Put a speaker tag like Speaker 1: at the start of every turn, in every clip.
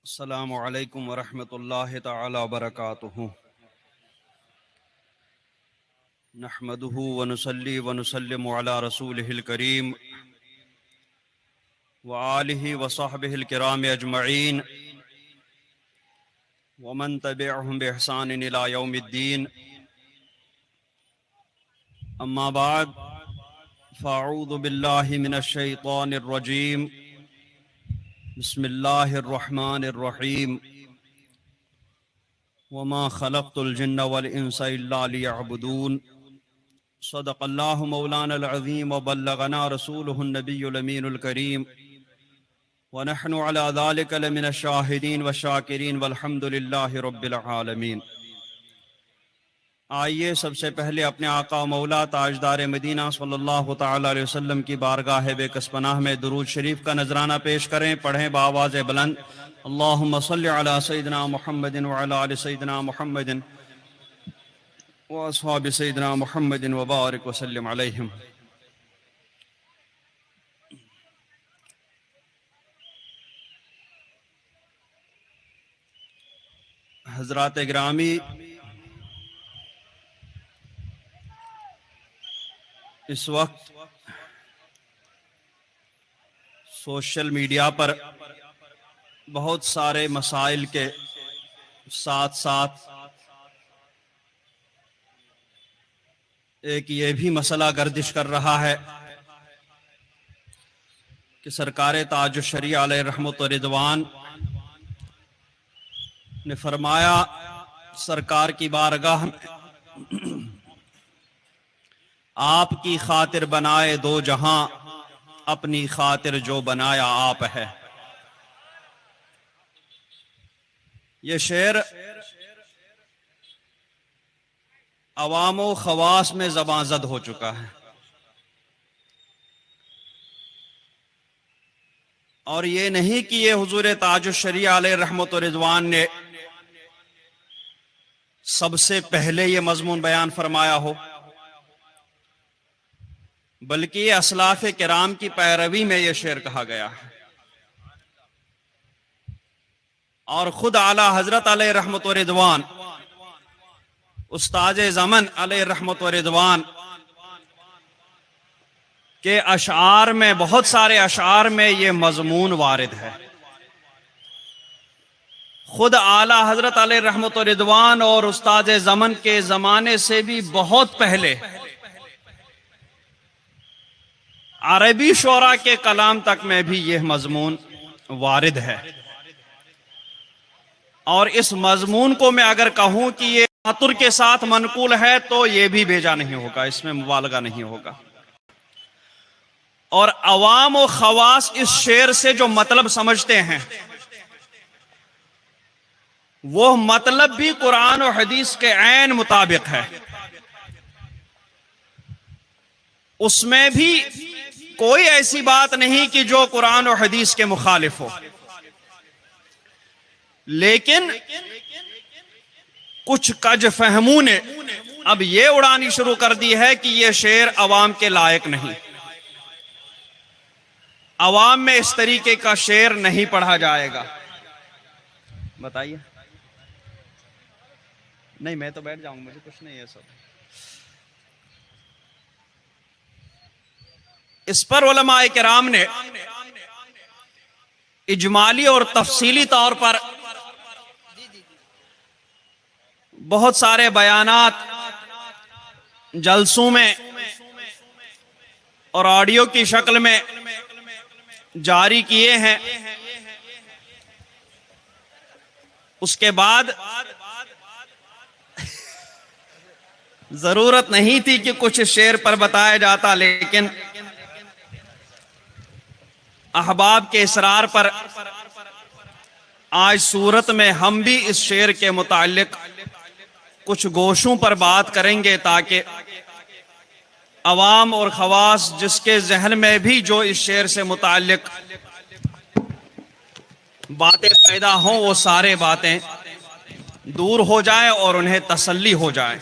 Speaker 1: अस्सलामु अलैकुम वरहमतुल्लाहि तआला वबरकातुहू। नहमदुहु व नुसल्ली व नुसल्लिमु अला रसूलिहिल करीम व आलिहि व सहबिहिल किराम अजमईन व मन तबिअहुम बिइहसान इला यौमिद्दीन। अम्मा बाद फ़अऊज़ु बिल्लाहि मिनश शैतानिर रजीम। बिस्मिल्लाहिर रहमानिर रहीम। वमा खलक़तुल जिन्ना वल इंसा इल्ला लियअबुदून। सदक़ल्लाहु मौलानल अज़ीम व बल्लगना रसूलुहुन नबियुल अमीनुल करीम व नहनु अला ज़ालिका लमिनश शाहिदीन व शाकिरीन वल्हम्दुलिल्लाहि रब्बिल आलमीन। आइए सबसे पहले अपने आका मौला ताजदार मदीना सल्लल्लाहु तआला अलैहि वसल्लम की बारगाह बेकसपनाह में दुरूद शरीफ का नजराना पेश करें। पढ़ें बावाज़ बुलंद, अल्लाहुम्मा सल्लि अला सय्यिदिना मुहम्मदिन व अला आलि सय्यिदिना मुहम्मदिन व अस्हाबि सय्यिदिना मुहम्मदिन व बारिक व सल्लिम अलैहिम। हज़रात गिरामी, इस वक्त सोशल मीडिया पर बहुत सारे मसाइल के साथ साथ एक ये भी मसला गर्दिश कर रहा है कि सरकार ताजुश शरीया अलैहि रहमत व रिज़वान ने फरमाया, सरकार की बारगाह में आपकी खातिर बनाए दो जहां, अपनी खातिर जो बनाया आप है। ये शेर अवामो खवास में ज़बांज़द हो चुका है और ये नहीं कि ये हुजूर ताजुश शरीया अलैहि रहमत व रिज़वान ने सबसे पहले ये मजमून बयान फरमाया हो, बल्कि ये असलाफ किराम की पैरवी में ये शेर कहा गया है। और खुद आला हजरत अलैहि रहमत व रिज़वान, उस्ताद ज़मन अलैहि रहमत व रिज़वान के अशआर में, बहुत सारे अशआर में ये मजमून वारिद है। खुद आला हजरत अलैहि रहमत व रिज़वान और उस्ताद ज़मन के ज़माने से भी बहुत पहले अरबी शोरा के कलाम तक में भी यह मजमून वारिद है। और इस मजमून को मैं अगर कहूं कि ये तातुर के साथ मनकूल है तो ये भी बेजा नहीं होगा, इसमें मुबालगा नहीं होगा। और अवाम और खवास इस शेर से जो मतलब समझते हैं वो मतलब भी कुरान और हदीस के ऐन मुताबिक है। उसमें भी कोई ऐसी बात नहीं कि जो कुरान और हदीस के मुखालिफ हो, लेकिन कुछ कज फहमू ने अब यह उड़ानी शुरू कर दी है कि यह शेर अवाम के लायक नहीं, अवाम में इस तरीके का शेर नहीं पढ़ा जाएगा। बताइए। नहीं, मैं तो बैठ जाऊंगा, मुझे कुछ नहीं है सब। इस पर उलमाए किराम ने इजमाली और तफसीली तौर पर बहुत सारे बयानात जलसों में और ऑडियो की शक्ल में जारी किए हैं। उसके बाद जरूरत नहीं थी कि कुछ शेर पर बताया जाता, लेकिन अहबाब के इसरार पर आज सूरत में हम भी इस शेर के मुताल्लिक कुछ गोशों पर बात करेंगे ताकि अवाम और खवास जिसके जहन में भी जो इस शेर से मुताल्लिक बातें पैदा हों वो सारे बातें दूर हो जाए और उन्हें तसल्ली हो जाए।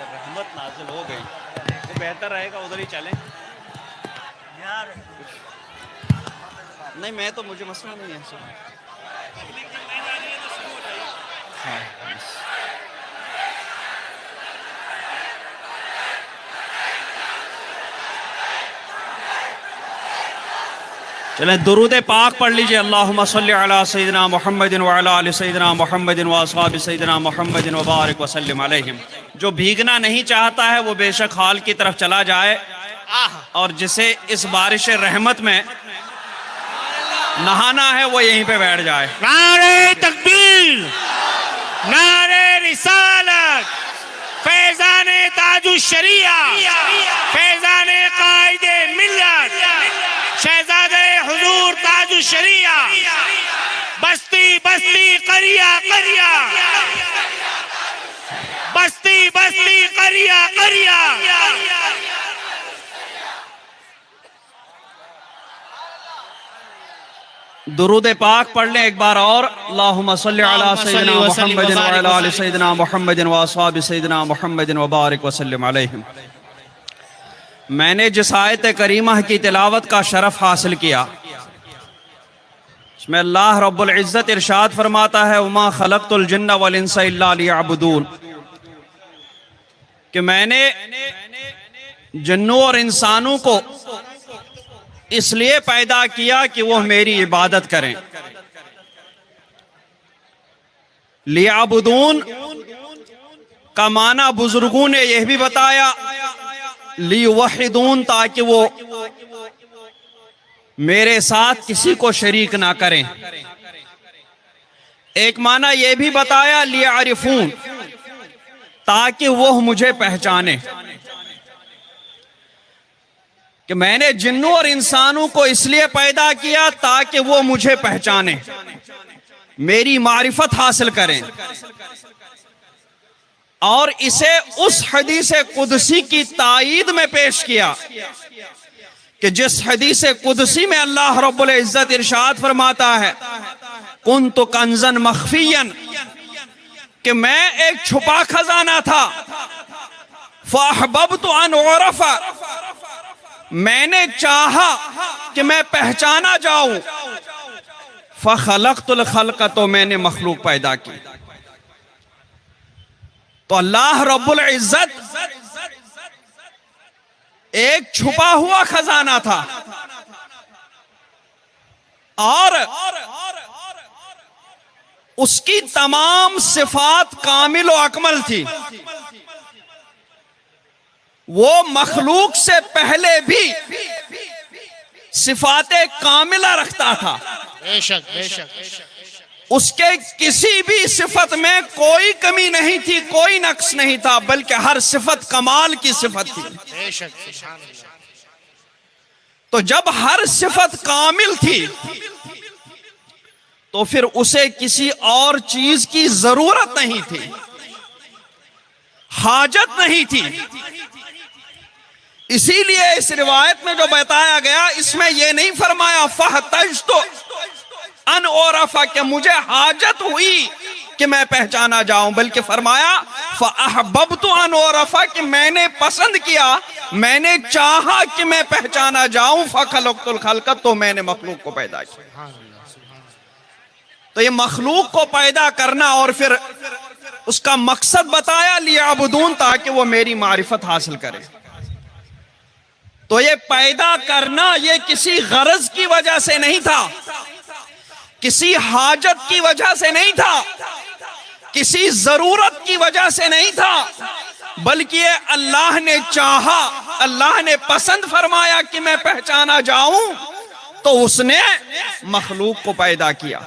Speaker 1: रहमत नाजिल हो गई तो बेहतर रहेगा उधर ही चलें। नहीं मैं तो मुझे मसला नहीं है सर। हाँ चलें दुरूद पाक पढ़ लीजिए। अल्लाहुम्मा सल्लि अला सय्यिदिना मुहम्मदिन व अला आलि सय्यिदिना मुहम्मदिन व अस्हाबि सय्यिदिना मुहम्मदिन व बारिक व सल्लिम अलैहिम। जो भीगना नहीं चाहता है वो बेशक हाल की तरफ चला जाए, और जिसे इस बारिश रहमत में नहाना है वो यहीं पे बैठ जाए।
Speaker 2: नारे तकबीर, नारे रिसालत, फैज़ाने ताजुश शरिया, फैज़ाने कायदे मिल्लत, शहजादे हुजूर ताजुश शरिया, बस्ती बस्ती करिया करिया, बस्ती बस्ती करिया करिया।
Speaker 1: दुरूद पाक पढ़ लें एक बार और। अल्लाहुम्मा सल्लि अला सय्यिदिना मुहम्मदिन व अला आलि सय्यिदिना मुहम्मदिन व अस्हाबि सय्यिदिना मुहम्मदिन व बारिक व सल्लिम अलैहिम। मैंने जिस आयत करीमा की तिलावत का शरफ हासिल किया, इसमें अल्लाह रब्बुल इज़्ज़त इरशाद फरमाता है वमा खलक़तुल जिन्ना वल इंसा इल्ला लियअबुदून, कि मैंने जिन्नों और इंसानों को इसलिए पैदा किया कि वह मेरी इबादत करें। लियाबुदून का माना बुजुर्गों ने यह भी बताया लिवहिदून, ताकि वो मेरे साथ किसी को शरीक ना करें। एक माना यह भी बताया लियारिफून, ताकि वह मुझे पहचाने। कि मैंने जिन्नों और इंसानों को इसलिए पैदा किया ताकि वो मुझे पहचाने, मेरी मारिफत हासिल करें। और इसे उस हदीस कुदसी की तायीद में पेश किया कि जिस हदीस कुदसी में अल्लाह रब्बुल इज़्ज़त इरशाद फरमाता है कुन्तु कंज़न मख्फियन, कि मैं एक छुपा खजाना था। फ़अहबब्तु अन उरफ़ा, मैंने चाहा कि मैं पहचाना जाऊं। फ़ख़लक़तुल ख़ल्क़, तो मैंने मखलूक पैदा की। तो अल्लाह रब्बुल इज़्ज़त एक छुपा हुआ खजाना था, और उसकी तमाम सिफात कामिल व अकमल थी। वो मखलूक से पहले भी सिफाते कामिला रखता था।
Speaker 2: बेशक बेशक,
Speaker 1: उसके किसी भी सिफत में कोई कमी नहीं थी, कोई नक्स नहीं था, बल्कि हर सिफत कमाल की सिफत थी।
Speaker 2: बेशक।
Speaker 1: तो जब हर सिफत कामिल थी तो फिर उसे किसी और चीज की जरूरत नहीं थी, हाजत नहीं थी। इसीलिए इस रिवायत में जो बताया गया, इसमें यह नहीं फरमाया फ़हतजतु अन उरफ़ा, कि मुझे हाजत हुई कि मैं पहचाना जाऊं, बल्कि फरमाया फ़अहबब्तु अन उरफ़ा, कि मैंने पसंद किया, मैंने चाहा कि मैं पहचाना जाऊं। फ़ख़लक़तुल ख़ल्क़, तो मैंने मखलूक को पैदा किया। तो ये मखलूक को पैदा करना और फिर उसका मकसद बताया लियाबुदून, ताकि वो मेरी मारिफत हासिल करे। तो ये पैदा करना ये किसी गरज की वजह से नहीं था, किसी हाजत की वजह से नहीं था, किसी जरूरत की वजह से नहीं था, बल्कि ये अल्लाह ने चाहा, अल्लाह ने पसंद फरमाया कि मैं पहचाना जाऊं, तो उसने मखलूक को पैदा किया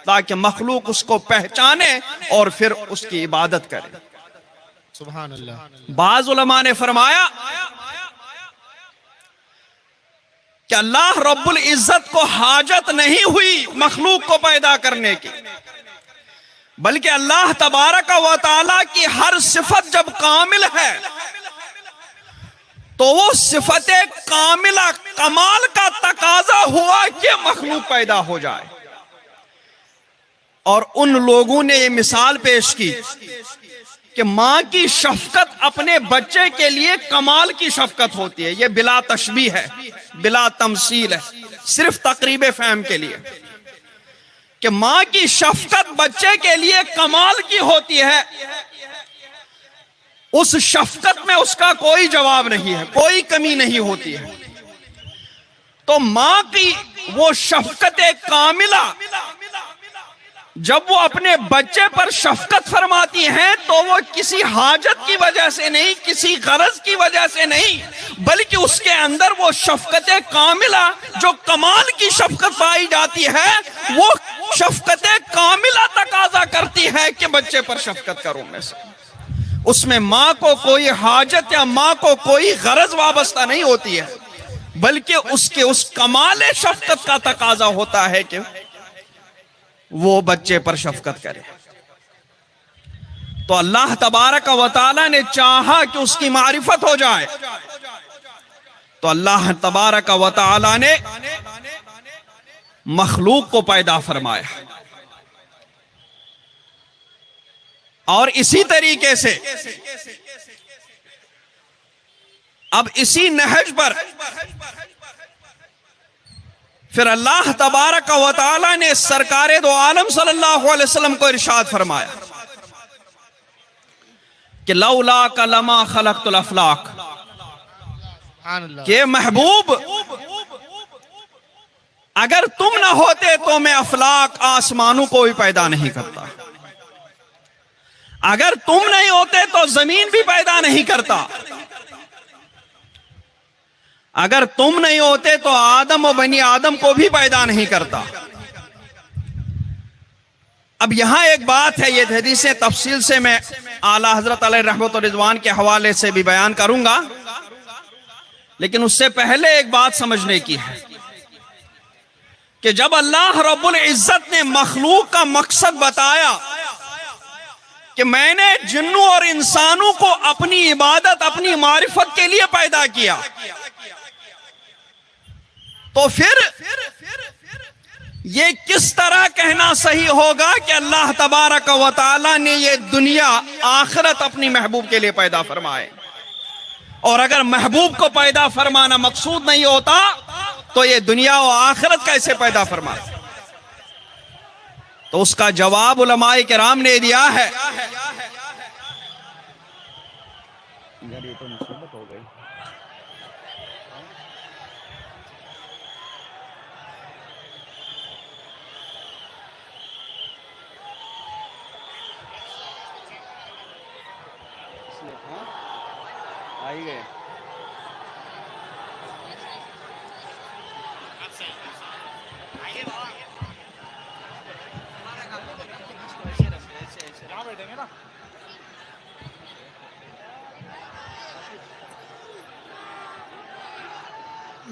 Speaker 1: ताकि मखलूक उसको पहचाने और फिर उसकी इबादत करे।
Speaker 2: सुभान अल्लाह।
Speaker 1: बाज़ उलमा ने फरमाया कि अल्लाह रब्बुल इज़्ज़त को हाजत नहीं हुई मखलूक को पैदा करने की, बल्कि अल्लाह तबारक व तआला की हर सिफत जब कामिल है तो वो सिफत कामिला कमाल का तकाजा हुआ कि मखलूक पैदा हो जाए। और उन लोगों ने ये मिसाल पेश की कि मां की शफकत अपने बच्चे के लिए कमाल की शफकत होती है। यह बिला तशबीह है, बिला तमसील है, सिर्फ तकरीब फहम के लिए कि मां की शफकत बच्चे के लिए कमाल की होती है। उस शफकत में उसका कोई जवाब नहीं है, कोई कमी नहीं होती है। तो मां की वो शफकत कामिला जब वो अपने बच्चे पर शफकत फरमाती हैं तो वो किसी हाजत की वजह से नहीं, किसी गरज की वजह से नहीं, बल्कि उसके अंदर वो शफकत कामिला जो कमाल की शफकत पाई जाती है, वो शफकत कामिला तकाजा करती है कि बच्चे पर शफकत करो। में से उसमें मां को कोई हाजत या मां को कोई गरज वाबस्ता नहीं होती है, बल्कि उसके उस कमाल शफकत का तकाजा होता है कि वो बच्चे पर शफकत करे। तो अल्लाह तबारक व तआला ने चाहा कि उसकी मारिफत हो जाए, तो अल्लाह तबारक व तआला ने मखलूक को पैदा फरमाया। और इसी तरीके से अब इसी नहज पर फिर अल्लाह तबारक व तआला ने सरकारे दो आलम सल्लल्लाहु अलैहि वसल्लम को इरशाद फरमाया कि लौला का लमा खलक़तुल अफ़लाक, के महबूब अगर तुम ना होते तो मैं अफलाक आसमानों को भी पैदा नहीं करता, अगर तुम नहीं होते तो जमीन भी पैदा नहीं करता, अगर तुम नहीं होते तो आदम और बनी आदम को भी पैदा नहीं करता। अब यहां एक बात है, ये हदीसें तफसील से मैं आला हजरत अलैहि रहमत व रिज़वान के हवाले से भी बयान करूंगा, लेकिन उससे पहले एक बात समझने की है कि जब अल्लाह रब्बुल इज्जत ने मखलूक का मकसद बताया कि मैंने जिन्नों और इंसानों को अपनी इबादत, अपनी मारिफत के लिए पैदा किया, तो फिर ये किस तरह कहना सही होगा कि अल्लाह तबारक व तआला ने ये दुनिया आखिरत अपनी महबूब के लिए पैदा फरमाए, और अगर महबूब को पैदा फरमाना मकसूद नहीं होता तो ये दुनिया और आखिरत कैसे पैदा फरमा? तो उसका जवाब उलमाए किराम ने दिया है। ये तो मुसीबत हो गई। आई गए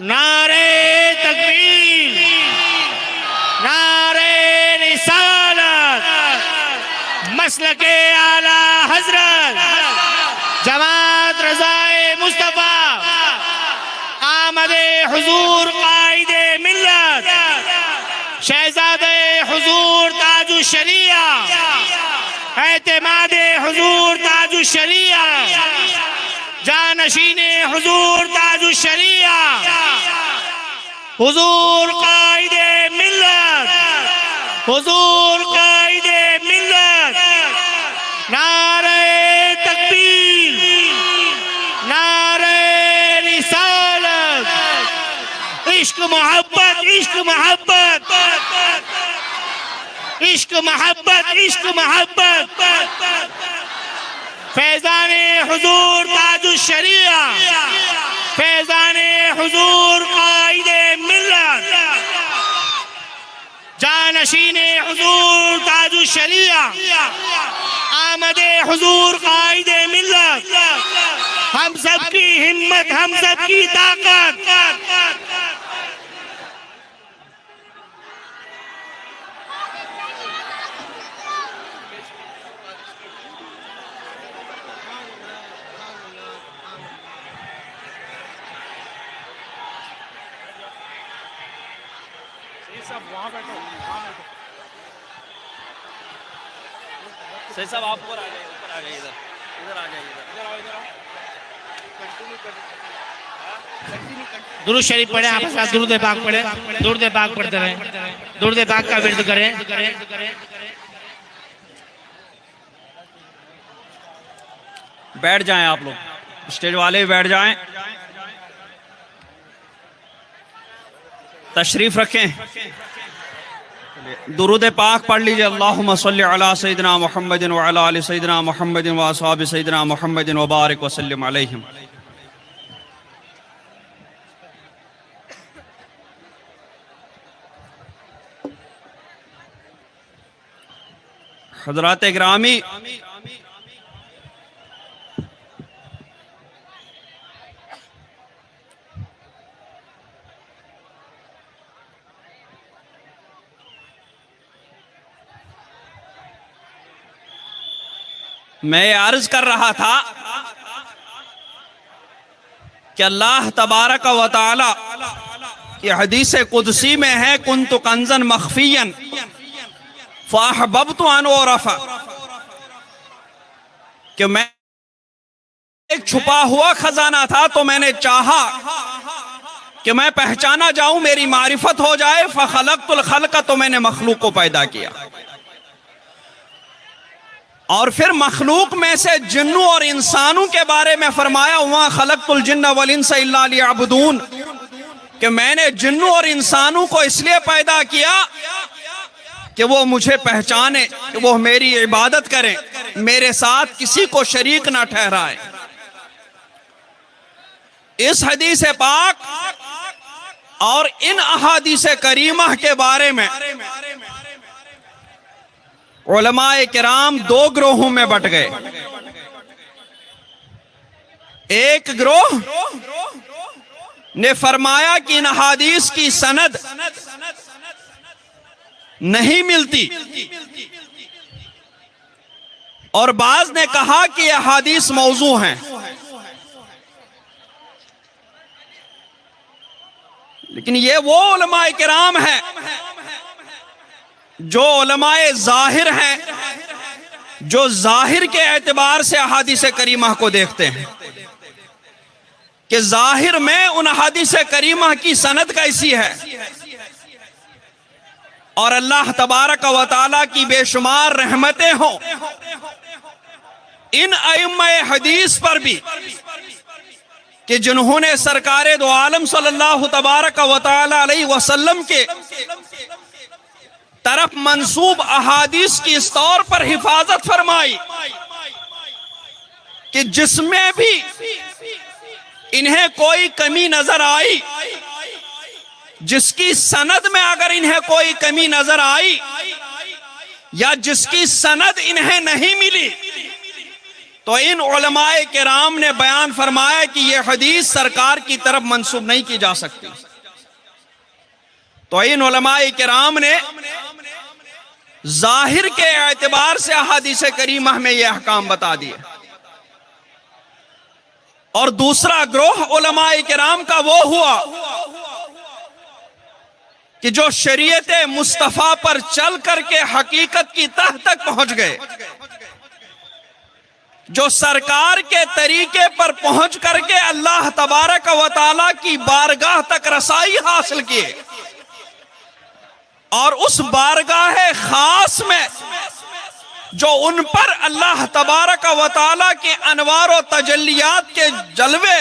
Speaker 2: नारे तकबीर, नारे रिसालत, मसलके आला हजरत जमात रज़ाए मुस्तफा आमदे हुजूर कायदे मिल्लत शहजादे हुजूर ताजु शरिया एतमादे हुजूर ताजु शरिया जानशीने हुजूर ताजु शरिया हुजूर कायदे मिल्लत, हुजूर कायदे मिल्लत। नारे तकबीर, नारे रिसालत, इश्क मोहब्बत, इश्क मोहब्बत, इश्क मोहब्बत, इश्क मोहब्बत। फैजाने हुजूर ताजु शरिया, फैजाने हुजूर कायदे मिल्लत, जानशीने हुजूर ताजु शरिया आमदे हुजूर कायदे मिल्लत। हम सब की हिम्मत, हम सब की ताकत।
Speaker 1: सही साहब आप ऊपर आ जाइए, ऊपर आ जाइए इधर।
Speaker 2: दुरूद शरीफ पढ़े, आप साथ दुरूद पाक पढ़े, दुरूद पाक पढ़ते रहें, दुरूद पाक का विर्द करें।
Speaker 1: बैठ जाएं आप लोग, स्टेज वाले भी बैठ जाएं, तशरीफ रखें। दुरूद पाक पढ़ लीजिए। अल्लाहुम्मा सल्लि अला सय्यिदिना मुहम्मदिन व अला आलि सय्यिदिना मुहम्मदिन व असहाबि सय्यिदिना मुहम्मदिन व बारिक व सल्लिम अलैहिम। हज़रात गिरामी, मैं अर्ज कर रहा था कि अल्लाह तबारक व तआला की हदीस कुदसी में है, कुन्तु कंज़न मख्फियन फ़अहबब्तु अन उरफ़ा, कि मैं एक छुपा हुआ खजाना था तो मैंने चाहा कि मैं पहचाना जाऊं, मेरी मारिफत हो जाए। फ़ख़लक़तुल ख़ल्क़, तो मैंने मखलूक को पैदा किया, और फिर मखलूक में से जिन्नों और इंसानों के बारे में फरमाया, वहाँ खलक़तुल जिन्न वल इंस इल्ला लियअबुदून, कि मैंने जिन्नों और इंसानों को इसलिए पैदा किया कि वो मुझे पहचाने, कि वो मेरी इबादत करें, मेरे साथ किसी को शरीक ना ठहराए। इस हदीस पाक और इन अहादीस करीमा के बारे में उलमाए किराम दो ग्रोहों में बट गए। एक ग्रोह ने फरमाया कि इन अहादीस की सनद नहीं मिलती, और बाज ने कहा कि यह अहादीस मौजू हैं। लेकिन ये वो उलमाए किराम है जो उलमाए जाहिर हैं, जो जाहिर के एतबार से अहादीस करीमा को देखते हैं कि जाहिर में उन अहादीस करीमा की सनद कैसी है, और अल्लाह तबारक व तआला की बेशुमार रहमतें हों इन अइम्मा-ए हदीस पर भी, कि जिन्होंने सरकारे दो आलम सल्लल्लाहु तबारक व तआला अलैहि वसल्लम के तरफ मंसूब अहादीस की इस तौर पर हिफाजत फरमाई कि जिसमें भी इन्हें कोई कमी नजर आई, जिसकी सनद में अगर इन्हें कोई कमी नजर आई, या जिसकी सनद इन्हें नहीं मिली, तो इन उलमाए किराम ने बयान फरमाया कि यह हदीस सरकार की तरफ मंसूब नहीं की जा सकती। तो इन उलमाए किराम ने जाहिर के एतबार से अहादीस करीमा में यह अहकाम बता दिए। और दूसरा ग्रोह उलमाए किराम का वो हुआ कि जो शरीयत मुस्तफा पर चल करके हकीकत की तह तक पहुंच गए, जो सरकार के तरीके पर पहुंच करके अल्लाह तबारक व तआला की बारगाह तक रसाई हासिल किए, और उस बारगाह खास में जो उन पर अल्लाह तबारक व तआला के अनवार व तजल्लियात के जलवे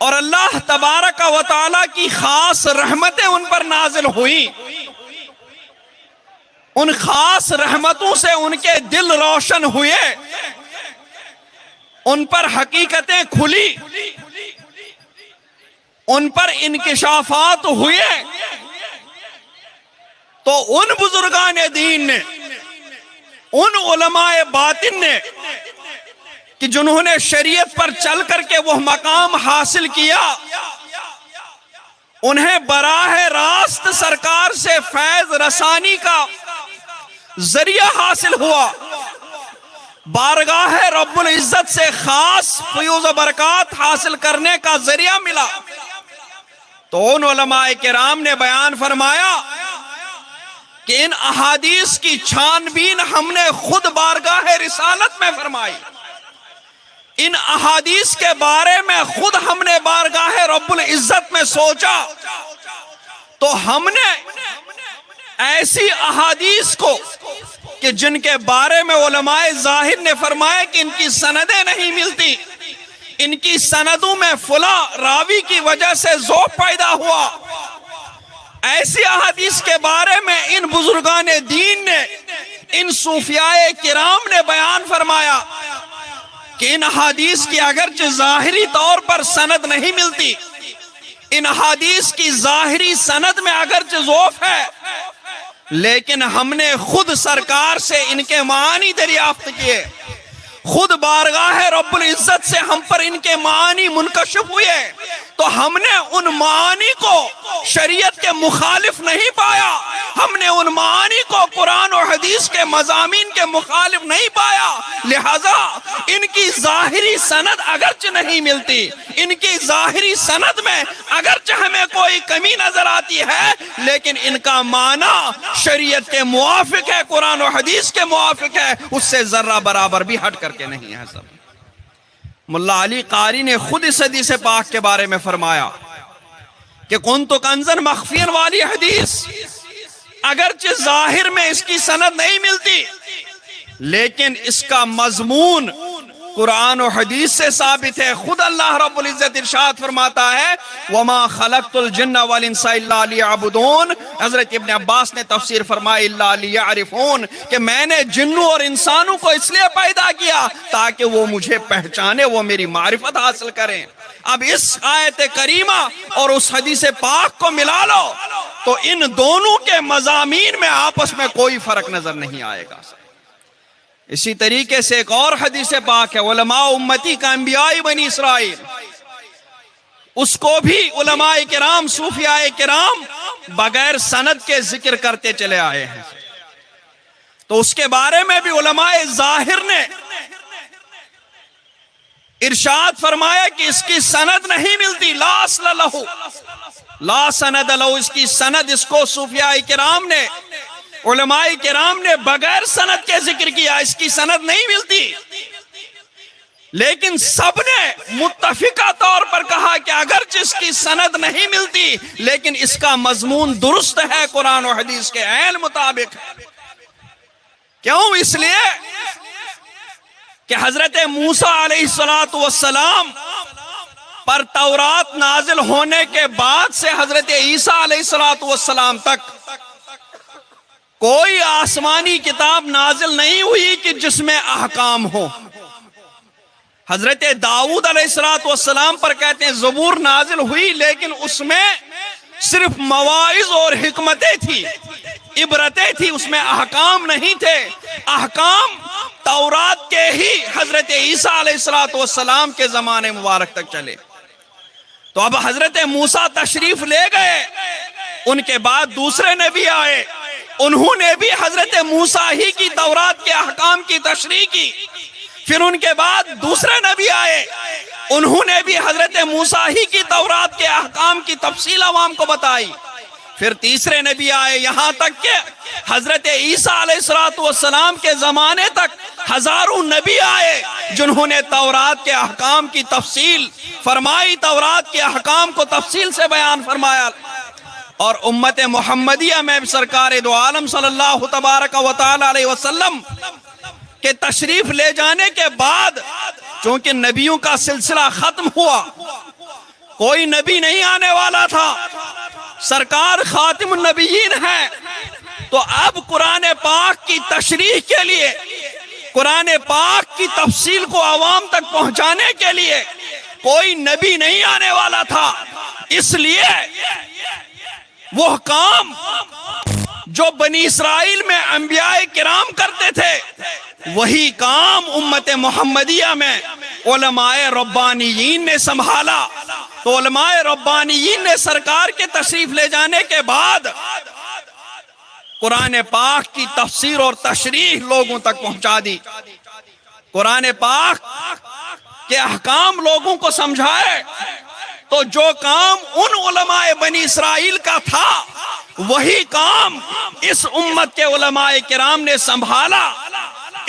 Speaker 1: और अल्लाह तबारक व तआला की खास रहमतें उन पर नाजिल हुई, उन खास रहमतों से उनके दिल रोशन हुए, उन पर हकीकतें खुली, उन पर इंकिशाफात हुए, तो उन बुजुर्गान दीन ने, उन उलमाए बातिन ने कि जिन्होंने शरीयत पर चल करके वह मकाम हासिल किया, उन्हें बराह रास्त सरकार से फैज रसानी का जरिया हासिल हुआ, बारगाह रब्बुल इज्जत से खास फयूज़ बरकत हासिल करने का जरिया मिला। तो उन उलमाए किराम ने बयान फरमाया कि इन अहादीस की छानबीन हमने खुद बारगाह रिसालत में फरमाई। इन अहादीस के बारे में खुद हमने बारगाह रब्बुल इज्जत में सोचा, तो हमने ऐसी अहादीस को कि जिनके बारे में उलमाए जाहिर ने फरमाया कि इनकी सनदें नहीं मिलती, इनकी सनदों में फुला रावी की वजह से ज़ौक़ पैदा हुआ, ऐसी अहादीस के बारे में इन बुजुर्गाने दीन ने, इन सूफियाए किराम ने बयान फरमाया कि इन अहादीस की अगरचे जाहिरी तौर पर सनद नहीं मिलती, इन अहादीस की जाहिरी सनद में अगरचे ज़ौफ़ है, लेकिन हमने खुद सरकार से इनके मानी दरियाफ्त किए, खुद बारगाह रब्बुल इज्जत से हम पर इनके मानी मुनकशिफ हुए, तो हमने उन मानी को शरीयत के मुखालिफ नहीं पाया, हमने उन मानी को कुरान और हदीस के मज़ामीन के मुखालिफ नहीं पाया। लिहाजा इनकी जाहिरी सनद अगरचे नहीं मिलती, इनकी जाहिरी सनद में अगरचे हमें कोई कमी नजर आती है, लेकिन इनका माना शरीयत के मुआफिक है, कुरान और हदीस के मुआफिक है, उससे जर्रा बराबर भी हट करके नहीं है। सब मुल्ला अली कारी ने खुद इस हदीस पाक के बारे में फरमाया कि कुन्तु कंज़न मख्फियन वाली हदीस, अगरचे जाहिर में इसकी सनद नहीं मिलती, लेकिन इसका मजमून कुरान और हदीस से साबित है। खुद अल्लाह रब्बुल इज्जत इरशाद फरमाता है, वमा खलक़तुल जिन्ना वल इंसा इल्ला लियअबुदून। हजरत इब्न अब्बास ने तफसीर फरमाई इल्ला लियअरिफून, कि मैंने जिन्नों और इंसानों को इसलिए पैदा किया ताकि वो मुझे पहचाने, वो मेरी मारिफत हासिल करें। अब इस आयत करीमा और उस हदीस पाक को मिला लो तो इन दोनों के मज़ामीन में आपस में कोई फर्क नजर नहीं आएगा। इसी तरीके से एक और हदीस पाक है, उलमा उम्मती का अंबियाई बनी इसराइल, उसको भी उलमाए किराम, सूफियाए किराम बगैर सनद के जिक्र करते चले आए हैं। तो उसके बारे में भी उलमाए जाहिर ने इरशाद फरमाया कि इसकी सनद नहीं मिलती, ला अस्ल लहू, ला सनद लहू, इसकी सनद, इसको सूफियाए किराम ने, उलमाए किराम ने बगैर सनद के जिक्र किया, इसकी सनद नहीं मिलती, लेकिन सबने मुत्तफिका तौर पर कहा कि अगर जिसकी सनद नहीं मिलती लेकिन इसका मजमून दुरुस्त है, कुरान और हदीस के ऐन मुताबिक है। क्यों? इसलिए कि हजरत मूसा अलैहिस्सलातु वस्सलाम पर तौरात नाजिल होने के बाद से हजरत ईसा अलैहिस्सलातु वस्सलाम तक कोई आसमानी किताब नाजिल नहीं हुई कि जिसमें अहकाम हो। हजरत दाऊद अलैहिस्सलातु वस्सलाम पर कहते हैं ज़बूर नाजिल हुई, लेकिन उसमें सिर्फ मवाइज और हिकमतें थी, इबरतें थी, उसमें अहकाम नहीं थे। अहकाम तौरात के ही हजरत ईसा अलैहिस्सलातु वस्सलाम के जमाने मुबारक तक चले। तो अब हजरत मूसा तशरीफ ले गए, उनके बाद दूसरे नबी आए, उन्होंने भी हजरत मूसा ही की तौरात के अहकाम की तशरीह की। फिर उनके बाद दूसरे नबी आए, उन्होंने भी हजरत मूसा ही की तौरात के अहकाम की तफसील अवाम को बताई। फिर तीसरे नबी आए, यहां तक के हजरत ईसा अलैहिस्सलातु वस्सलाम के जमाने तक हजारों नबी आए जिन्होंने तौरात के अहकाम की तफसील फरमाई, तौरात के अहकाम को तफसील से बयान फरमाया। और उम्मत मोहम्मदिया में सरकार दो आलम सल्लल्लाहु तबारक व तआला अलैहि वसल्लम के तशरीफ ले जाने के बाद, चूंकि नबियों का सिलसिला खत्म हुआ, कोई नबी नहीं आने वाला था, सरकार खातिमुन नबिय्यीन है, तो अब कुरान पाक की तशरीह के लिए, कुरान पाक की तफसील को आवाम तक पहुंचाने के लिए कोई नबी नहीं आने वाला था। इसलिए वो काम जो बनी इसराइल में अंबियाए किराम करते थे, वही काम उम्मत मोहम्मदिया में उलमाए रब्बानियीन ने संभाला। तो उलमाए रब्बानियीन ने सरकार के तशरीफ ले जाने के बाद कुरान पाक की तफसीर और तशरीह लोगों तक पहुंचा दी, कुरान पाक के अहकाम लोगों को समझाए, तो जो काम उन उलमाए बनी इसराइल का था वही काम इस उम्मत के उलमाए किराम ने संभाला।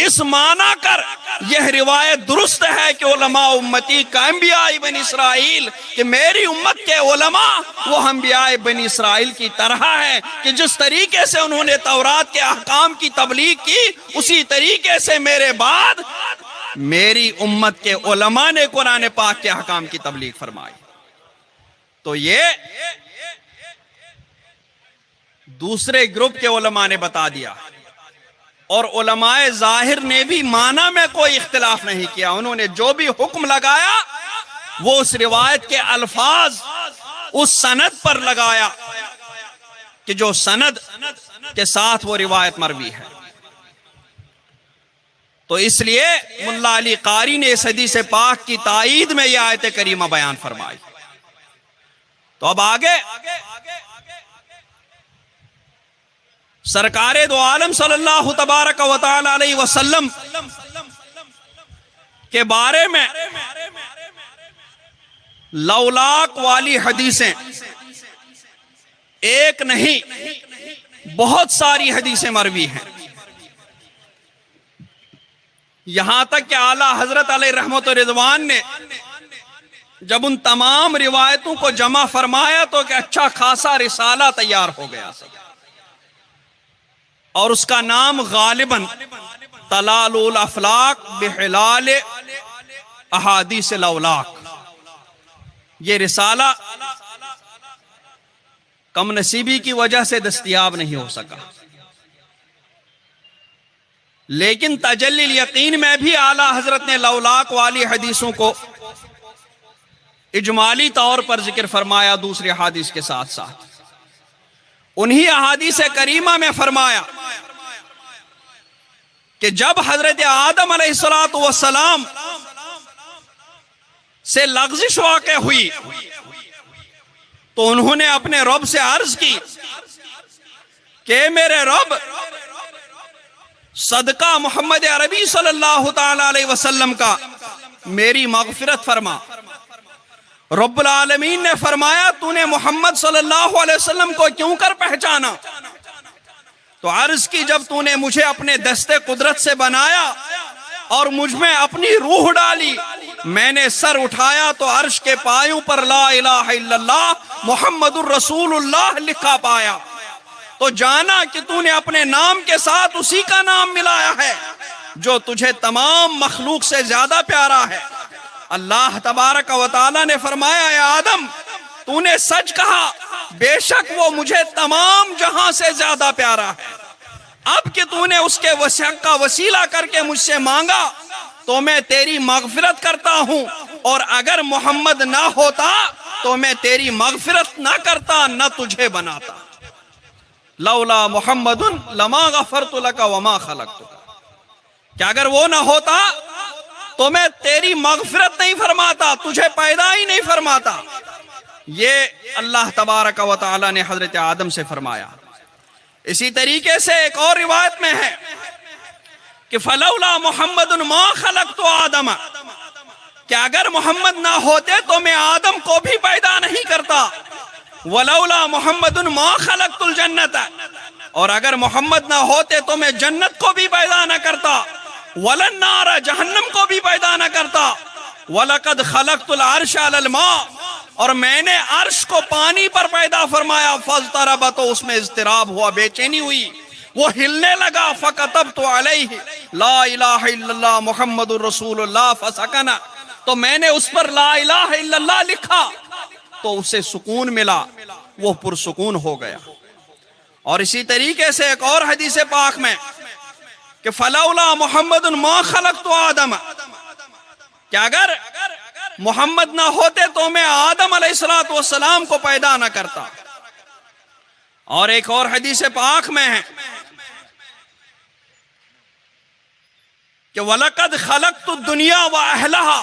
Speaker 1: इस माना कर यह रिवायत दुरुस्त है कि उलमा उम्मती का अंबियाए बनी इसराइल, कि मेरी उम्मत के उलमा वो अंबियाए बनी इसराइल की तरह है कि जिस तरीके से उन्होंने तौरात के अहकाम की तबलीग की उसी तरीके से मेरे बाद मेरी उम्मत के उलमा ने कुरान पाक के अहकाम की तबलीग फरमाई। तो ये दूसरे ग्रुप के उलमा ने बता दिया और उलमाए जाहिर ने भी माना में कोई इख्तिलाफ नहीं किया। उन्होंने जो भी हुक्म लगाया वो उस रिवायत के अल्फाज उस सनद पर लगाया कि जो सनद के साथ वो रिवायत मरवी है। तो इसलिए मुल्ला अली कारी ने इस हदीस पाक की ताईद में यह आयत करीमा बयान फरमाई। तो अब आगे सरकारे दो आलम सल्लल्लाहु तबारक व तआला अलैहि वसल्लम के बारे में लौलाक वाली हदीसें एक नहीं बहुत सारी हदीसें मरवी हैं। यहां तक कि आला हजरत अलैहि रहमत व रिजवान ने जब उन तमाम रिवायतों को जमा फरमाया तो कि अच्छा खासा रिसाला तैयार हो गया और उसका नाम गालिबन तलालुल अफलाक बिहिलाल अहादीस लौलाक। ये रिसाला कम नसीबी की वजह से दस्तयाब नहीं हो सका, लेकिन तजल्लिल यकीन में भी आला हजरत ने लौलाक वाली हदीसों को इजमाली तौर पर जिक्र फरमाया। दूसरे हदीस के साथ साथ उन्हीं अहादीस करीमा में फरमाया कि जब हजरत आदम अलैहिस्सलातु वस्सलाम से लग़ज़िश वाक़े हुई तो उन्होंने अपने रब से अर्ज की कि मेरे रब, सदका मोहम्मद अरबी सल्लल्लाहु ताला अलैहि वसल्लम का मेरी मग़फ़िरत फरमा। रब्बुल आलमीन ने फरमाया तूने मोहम्मद सल्लल्लाहु अलैहि वसल्लम को क्यों कर पहचाना? तो अर्ज की जब तूने मुझे अपने दस्ते कुदरत से बनाया और मुझ में अपनी रूह डाली, मैंने सर उठाया तो अर्श के पायों पर ला इलाहा इल्लल्लाह मुहम्मदुर रसूलुल्लाह लिखा पाया। तो जाना कि तूने अपने नाम के साथ उसी का नाम मिलाया है जो तुझे तमाम मखलूक से ज्यादा प्यारा है। अल्लाह तबारक व तआला ने फरमाया, या आदम तूने सच कहा, बेशक वो मुझे तमाम जहां से ज्यादा प्यारा है। अब कि तूने उसके वसीयत का वसीला करके मुझसे मांगा तो मैं तेरी मगफिरत करता हूं, और अगर मोहम्मद ना होता तो मैं तेरी मगफिरत ना करता, न तुझे बनाता। लौला मोहम्मदुन लमा गफरतु लका वमा खलक़तुका, क्या अगर वो ना होता तो मैं तेरी मगफिरत नहीं फरमाता, तुझे पैदा ही नहीं फरमाता। ये अल्लाह तबारक व तआला ने हजरत आदम से फरमाया। इसी तरीके से एक और रिवायत में है कि फलौला मोहम्मदुन मा खलक़तु आदम, क्या अगर मोहम्मद ना होते तो मैं आदम को भी पैदा नहीं करता। वलौला मोहम्मदुन मा खलक़तुल जन्नत, और अगर मोहम्मद ना होते तो मैं जन्नत को भी पैदा न करता। वलन नार, जहन्नम को भी पैदा न करता। वलक़द खलक़तुल अर्श अलल मा, और मैंने अर्श को पानी पर पैदा फरमाया। फज़तरब, तो उसमें इज़्तिराब हुआ, बेचैनी हुई, वो हिलने लगा। फ़कतबतु अलैहि ला इलाहा इल्लल्लाह मुहम्मदुर रसूलुल्लाह फसकना, तो मैंने उस पर ला इलाहा इल्लल्लाह लिखा तो उसे सुकून मिला, वो पुरसुकून हो गया। और इसी तरीके से एक और हदीस पाक में कि फलौला मोहम्मदुन मा खलक़तु आदम, क्या अगर मोहम्मद ना होते तो मैं आदम अलैहिस्सलातु वस्सलाम को पैदा ना करता। और एक और हदीस पाक में है कि वलक़द खलक़तु दुनिया व अहलहा,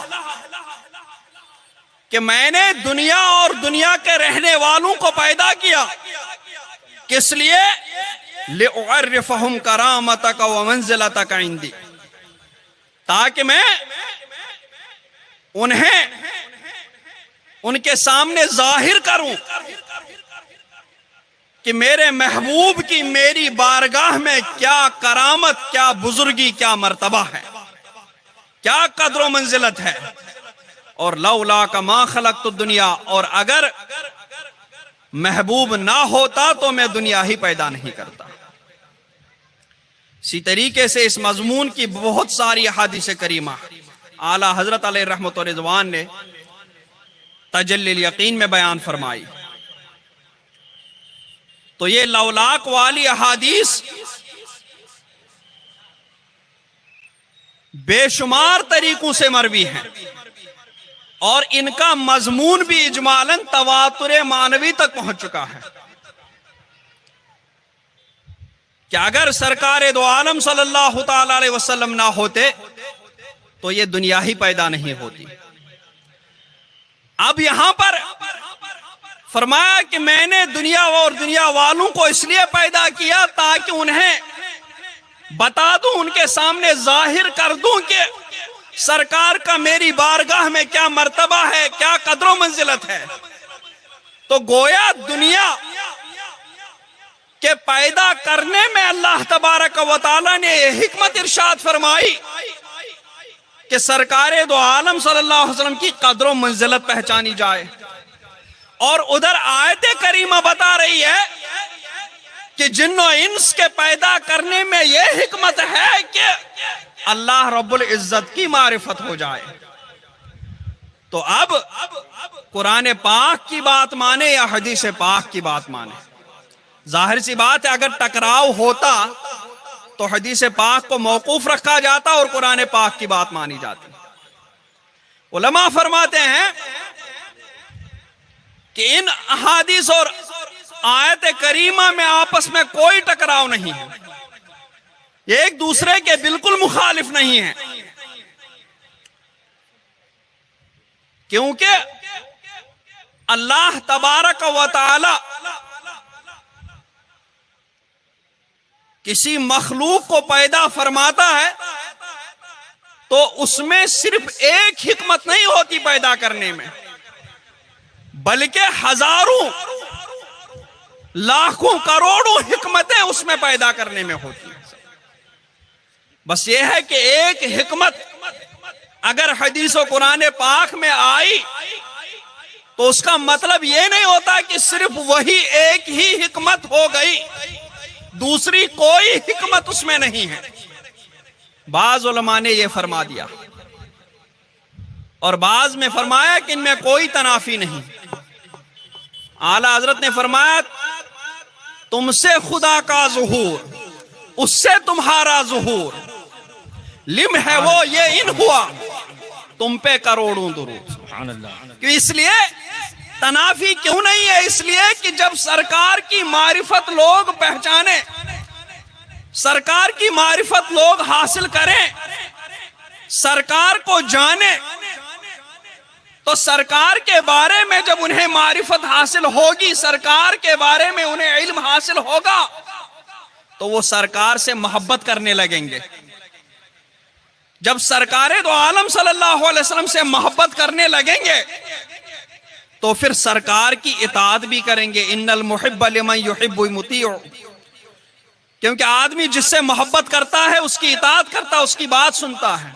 Speaker 1: कि मैंने दुनिया और दुनिया के रहने वालों को पैदा किया, किस लिए? लिउअर्रिफहुम करामतक व मंज़िलतक इंदी, ताकि मैं उन्हें उनके सामने जाहिर करूं कि मेरे महबूब की मेरी बारगाह में क्या करामत, क्या बुजुर्गी, क्या मर्तबा है, क्या कद्र मंजिलत है। और लौला का मा खलक़तु दुनिया, और अगर महबूब ना होता तो मैं दुनिया ही पैदा नहीं करता। इसी तरीके से इस मजमून की बहुत सारी हदीस करीमा आला हजरत अलैहि रहमत व रिज़वान ने तजल्लिल यकीन में बयान फरमाई। तो ये लौलाक वाली अहादीस बेशुमार तरीकों से मरवी हैं और इनका मजमून भी इजमालन तवातुर मानवी तक पहुंच चुका है कि अगर सरकार दो आलम सल्लल्लाहु ताला अलैहि वसल्लम ना होते तो ये दुनिया ही पैदा नहीं होती। अब यहां पर फरमाया कि मैंने दुनिया और दुनिया वालों को इसलिए पैदा किया ताकि उन्हें बता दूं, उनके सामने जाहिर कर दूं कि सरकार का मेरी बारगाह में क्या मर्तबा है, क्या कदर मंजिलत है। तो गोया दुनिया के पैदा करने में अल्लाह तबारक व तआला ने यह हिकमत इरशाद फरमाई कि सरकार दो आलम सल्लल्लाहु अलैहि वसल्लम की कदर मंजिलत पहचानी जाए। और उधर आयत करीमा बता रही है कि जिन्नो इंस के पैदा करने में यह हिकमत है कि अल्लाह रब्बुल इज्जत की मारिफत हो जाए। तो अब कुरान पाक की बात माने या हदीस पाक की बात माने, जाहिर सी बात है अगर टकराव होता तो हदीस पाक को मौकूफ रखा जाता और कुरान पाक की बात मानी जाती। उलमा फरमाते हैं कि इन अहादीस और आयत करीमा में आपस में कोई टकराव नहीं है, ये एक दूसरे के बिल्कुल मुखालिफ नहीं है, क्योंकि अल्लाह तबारक व तआला किसी मखलूक को पैदा फरमाता है तो उसमें सिर्फ एक हिकमत नहीं होती पैदा करने में, बल्कि हजारों लाखों करोड़ों हिकमतें उसमें पैदा करने में होती हैं। बस यह है कि एक हिकमत अगर हदीस और कुरान पाक में आई तो उसका मतलब यह नहीं होता कि सिर्फ वही एक ही हिकमत हो गई, दूसरी कोई हिकमत उसमें नहीं है। बाज उलमा ने यह फरमा दिया और बाज में फरमाया कि इनमें कोई तनाफी नहीं। आला हजरत ने फरमाया तुमसे खुदा का ज़ुहूर, उससे तुम्हारा ज़ुहूर, लिम है वो ये इन हुआ, तुम पे करोड़ों दुरूद। क्यों? इसलिए तनाफी क्यों नहीं है, इसलिए कि जब सरकार की मारिफत लोग पहचाने, सरकार की मारिफत लोग हासिल करें, सरकार को जाने, तो सरकार के बारे में जब उन्हें मारिफत हासिल होगी, सरकार के बारे में उन्हें इल्म हासिल होगा, तो वो सरकार से मोहब्बत करने लगेंगे। जब सरकार दो आलम सल्लल्लाहु अलैहि वसल्लम से मोहब्बत करने लगेंगे तो फिर सरकार की इताअत भी करेंगे। इन्नल मुहिब्ब लिमन युहिब्बु मुतीअ, क्योंकि आदमी जिससे मोहब्बत करता है उसकी इताअत करता है, उसकी बात सुनता है।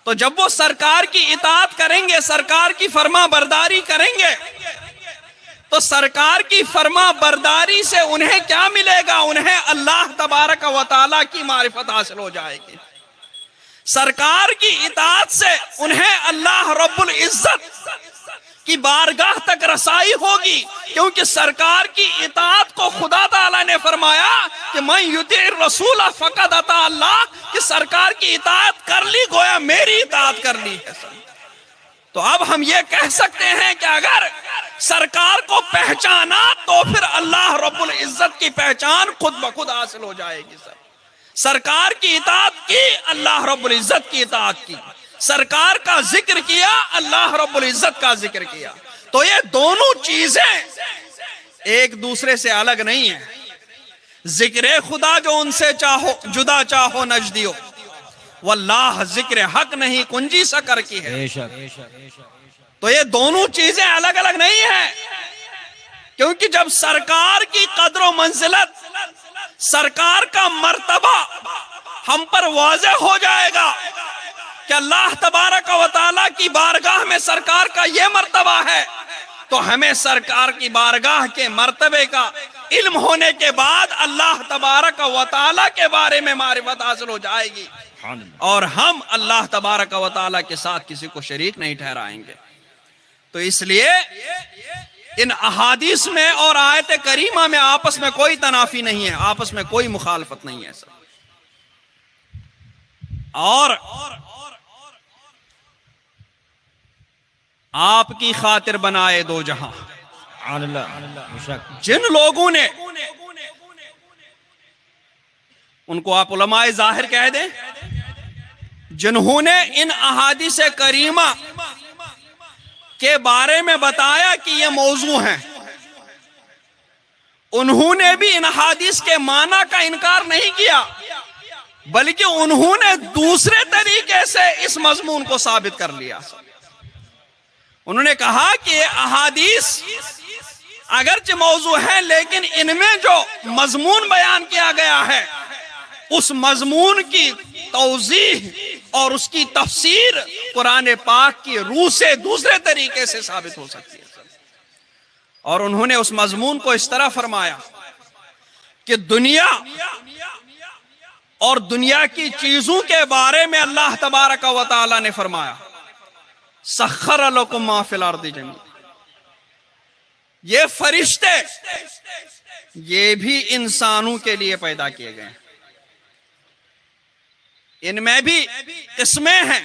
Speaker 1: तो जब वो सरकार की इताअत करेंगे, सरकार की फर्मा बरदारी करेंगे, तो सरकार की फर्मा बरदारी से उन्हें क्या मिलेगा? उन्हें अल्लाह तबारक व तआला की मारिफत हासिल हो जाएगी। सरकार की इताअत से उन्हें अल्लाह रब्बुल इज्जत की बारगाह तक रसाई होगी, क्योंकि सरकार की इताअत को खुदा ताला ने फरमाया कि मैं युतीर रसूल फकद अता अल्लाह, कि सरकार की इताअत कर ली गोया मेरी इताअत कर ली है। तो अब हम ये कह सकते हैं कि अगर सरकार को पहचाना तो फिर अल्लाह रब्बुल इज्जत की पहचान खुद ब खुद हासिल हो जाएगी। सरकार की इताअत की, अल्लाह रब्बुल इज्जत की इताअत की, सरकार का जिक्र किया, अल्लाह रब्बुल इज्जत का जिक्र किया। तो ये दोनों चीजें एक दूसरे से अलग नहीं है। जिक्र खुदा जो उनसे चाहो जुदा चाहो नजदियो, वल्लाह जिक्र हक नहीं कुंजी शकर की है। तो ये दोनों चीजें अलग अलग नहीं है, क्योंकि जब सरकार की कद्र व मंजिलत, सरकार का मर्तबा हम पर वाज़ेह हो जाएगा कि अल्लाह तबारक व तआला की बारगाह में सरकार का ये मर्तबा है, तो हमें सरकार की बारगाह के मर्तबे का इल्म होने के बाद अल्लाह तबारक व तआला के बारे में मारिफत हासिल हो जाएगी और हम अल्लाह तबारक व तआला के साथ किसी को शरीक नहीं ठहराएंगे। तो इसलिए इन अहादीस में और आयत करीमा में आपस में कोई तनाफी नहीं है, आपस में कोई मुखालफत नहीं है सब। और आपकी खातिर बनाए दो जहां, जिन लोगों ने, उनको आप उलमाए जाहिर कह दें, जिन्होंने इन अहादीस करीमा के बारे में बताया कि ये मौजू हैं, उन्होंने भी इन अहादीस के माना का इनकार नहीं किया, बल्कि उन्होंने दूसरे तरीके से इस मजमून को साबित कर लिया। उन्होंने कहा कि अहादीस अगरचे मौजू है, लेकिन इनमें जो मजमून बयान किया गया है उस मजमून की तौजीह और उसकी तफसीर कुरान पाक की रूह से दूसरे तरीके से साबित हो सकती है। और उन्होंने उस मजमून को इस तरह फरमाया कि दुनिया और दुनिया की चीजों के बारे में अल्लाह तबारक व तआला ने फरमाया, सख्खर लकुम मा फिल अर्दि जमीअन, ये फरिश्ते ये भी इंसानों के लिए पैदा किए गए हैं, इनमें भी किस्में हैं।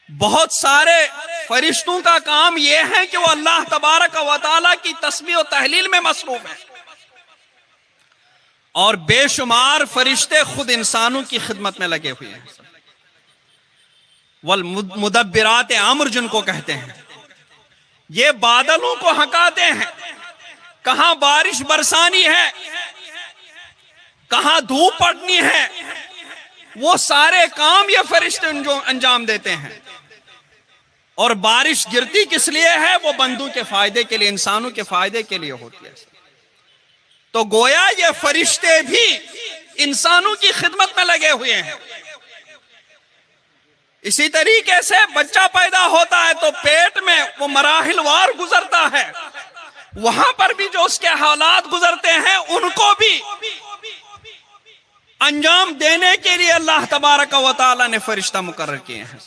Speaker 1: बहुत सारे फरिश्तों का काम यह है कि वो अल्लाह तबारक व तआला की तस्बीह और तहलील में मसरूफ है, और बेशुमार फरिश्ते खुद इंसानों की खिदमत में लगे हुए हैं। वल मुदब्बिरात अम्र जिनको कहते हैं, ये बादलों को हकाते हैं, कहां बारिश बरसानी है, कहां धूप पड़नी है, वो सारे काम ये फरिश्ते जो अंजाम देते हैं। और बारिश गिरती किस लिए है? वो बंदों के फायदे के लिए, इंसानों के फायदे के लिए होती है। तो गोया ये फरिश्ते भी इंसानों की खिदमत में लगे हुए हैं। इसी तरीके से बच्चा पैदा होता है तो पेट में वो मराहिलवार गुजरता है, वहां पर भी जो उसके हालात गुजरते हैं उनको भी अंजाम देने के लिए अल्लाह तबारक व तआला ने फरिश्ता मुकर्रर किए हैं।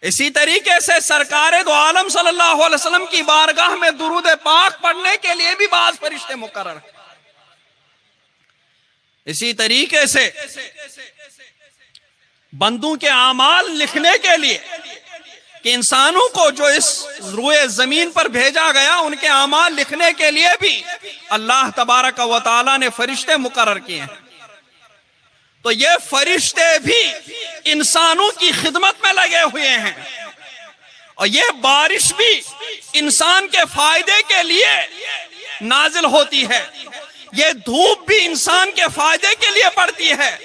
Speaker 1: इसी तरीके से सरकारे दो आलम सल्लल्लाहु अलैहि वसल्लम की बारगाह में दुरूद पाक पढ़ने के लिए भी बाज़ फरिश्ते मुकर्रर हैं। इसी तरीके से बंदों के आमाल लिखने के लिए कि इंसानों को जो इस रुए जमीन पर भेजा गया उनके आमाल लिखने के लिए भी अल्लाह तबारक व तआला ने फरिश्ते मुकर्रर किए हैं। तो ये फरिश्ते भी इंसानों की खिदमत में लगे हुए हैं, और ये बारिश भी इंसान के फायदे के लिए नाजिल होती है, ये धूप भी इंसान के फायदे के लिए पड़ती है,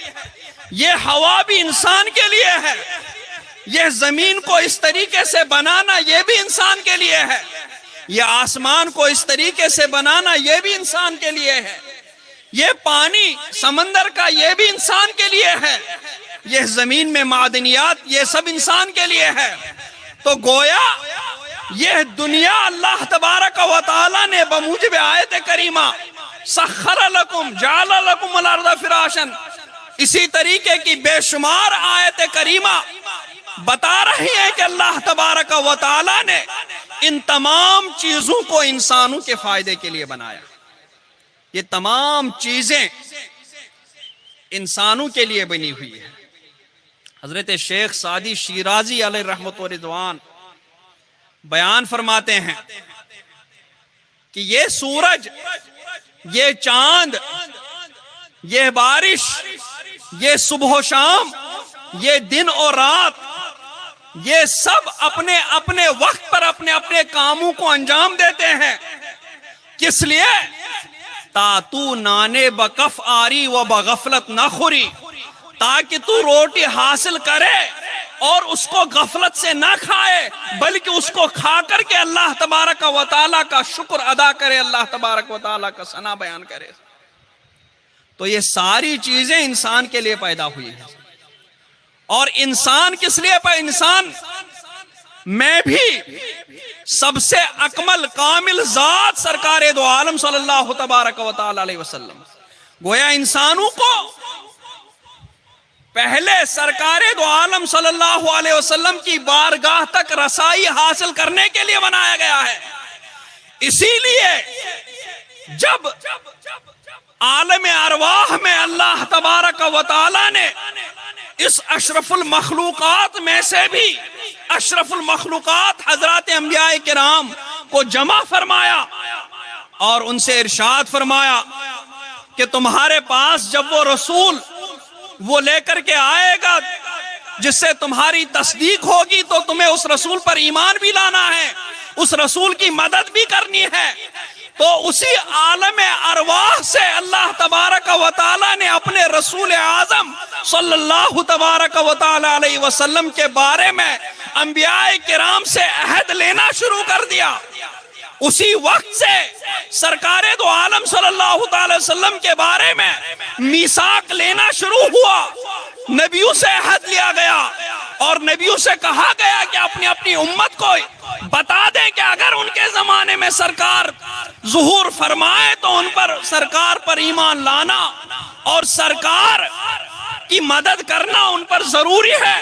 Speaker 1: ये हवा भी इंसान के लिए है, यह जमीन को इस तरीके से बनाना यह भी इंसान के लिए है, यह आसमान को इस तरीके से बनाना यह भी इंसान के लिए है, यह पानी समंदर का यह भी इंसान के लिए है, यह जमीन में मादनियात ये सब इंसान के लिए है। तो गोया यह दुनिया अल्लाह तबारक व तआला ने बमूजिब आयत करीमा सख्खर लकुम जाल लकुम अल अर्द फिराशन, इसी तरीके की बेशुमार आयत करीमा बता रही है कि अल्लाह तबारक व तआला ने इन तमाम चीजों को इंसानों के फायदे के लिए बनाया। ये तमाम चीजें इंसानों के लिए बनी हुई है। हजरत शेख सादी शिराजी अलैहि रहमत व रिज़वान बयान फरमाते हैं कि ये सूरज, ये चांद, ये बारिश, ये सुबह शाम, ये दिन और रात, ये सब अपने अपने वक्त पर अपने अपने कामों को अंजाम देते हैं। किस लिए? तातू नाने बकफ आरी व बगफलत न खुरी, ताकि तू रोटी हासिल करे
Speaker 3: और उसको गफलत से ना खाए, बल्कि उसको खा करके अल्लाह तबारक व तआला का शुक्र अदा करे, अल्लाह तबारक व तआला का सना बयान करे। तो ये सारी चीजें इंसान के लिए पैदा हुई है। और इंसान किस लिए इंसान में भी सबसे अकमल कामिल जात सरकारे दो आलम सल्लल्लाहु तबारक व तआला अलैहि वसल्लम, गोया इंसानों को पहले सरकारे दो आलम सल्लल्लाहु अलैहि वसल्लम की बारगाह तक रसाई हासिल करने के लिए बनाया गया है। इसीलिए जब आलम अरवाह में अल्लाह तबारक व तआला ने इस अशरफुल मखलूकात में से भी अशरफुल मखलूकात हजरत अंबिया किराम को जमा फरमाया और उनसे इरशाद फरमाया कि तुम्हारे पास जब वो रसूल वो लेकर के आएगा जिससे तुम्हारी तस्दीक होगी, तो तुम्हें उस रसूल पर ईमान भी लाना है, उस रसूल की मदद भी करनी है। तो उसी आलम अरवाह से अल्लाह तबारक व तआला ने अपने रसूल आजम सल्लल्लाहु तबारक व तआला अलैहि वसल्लम के बारे में अंबिया किराम से अहद लेना शुरू कर दिया। उसी वक्त से सरकारे दो आलम सल्लल्लाहु अलैहि वसल्लम के बारे में मीसाक लेना शुरू हुआ, नबियों से अहद लिया गया और नबियों से कहा गया कि अपनी अपनी उम्मत को बता दें कि अगर उनके जमाने में सरकार ज़ुहूर फरमाए तो उन पर सरकार पर ईमान लाना और सरकार की मदद करना उन पर जरूरी है।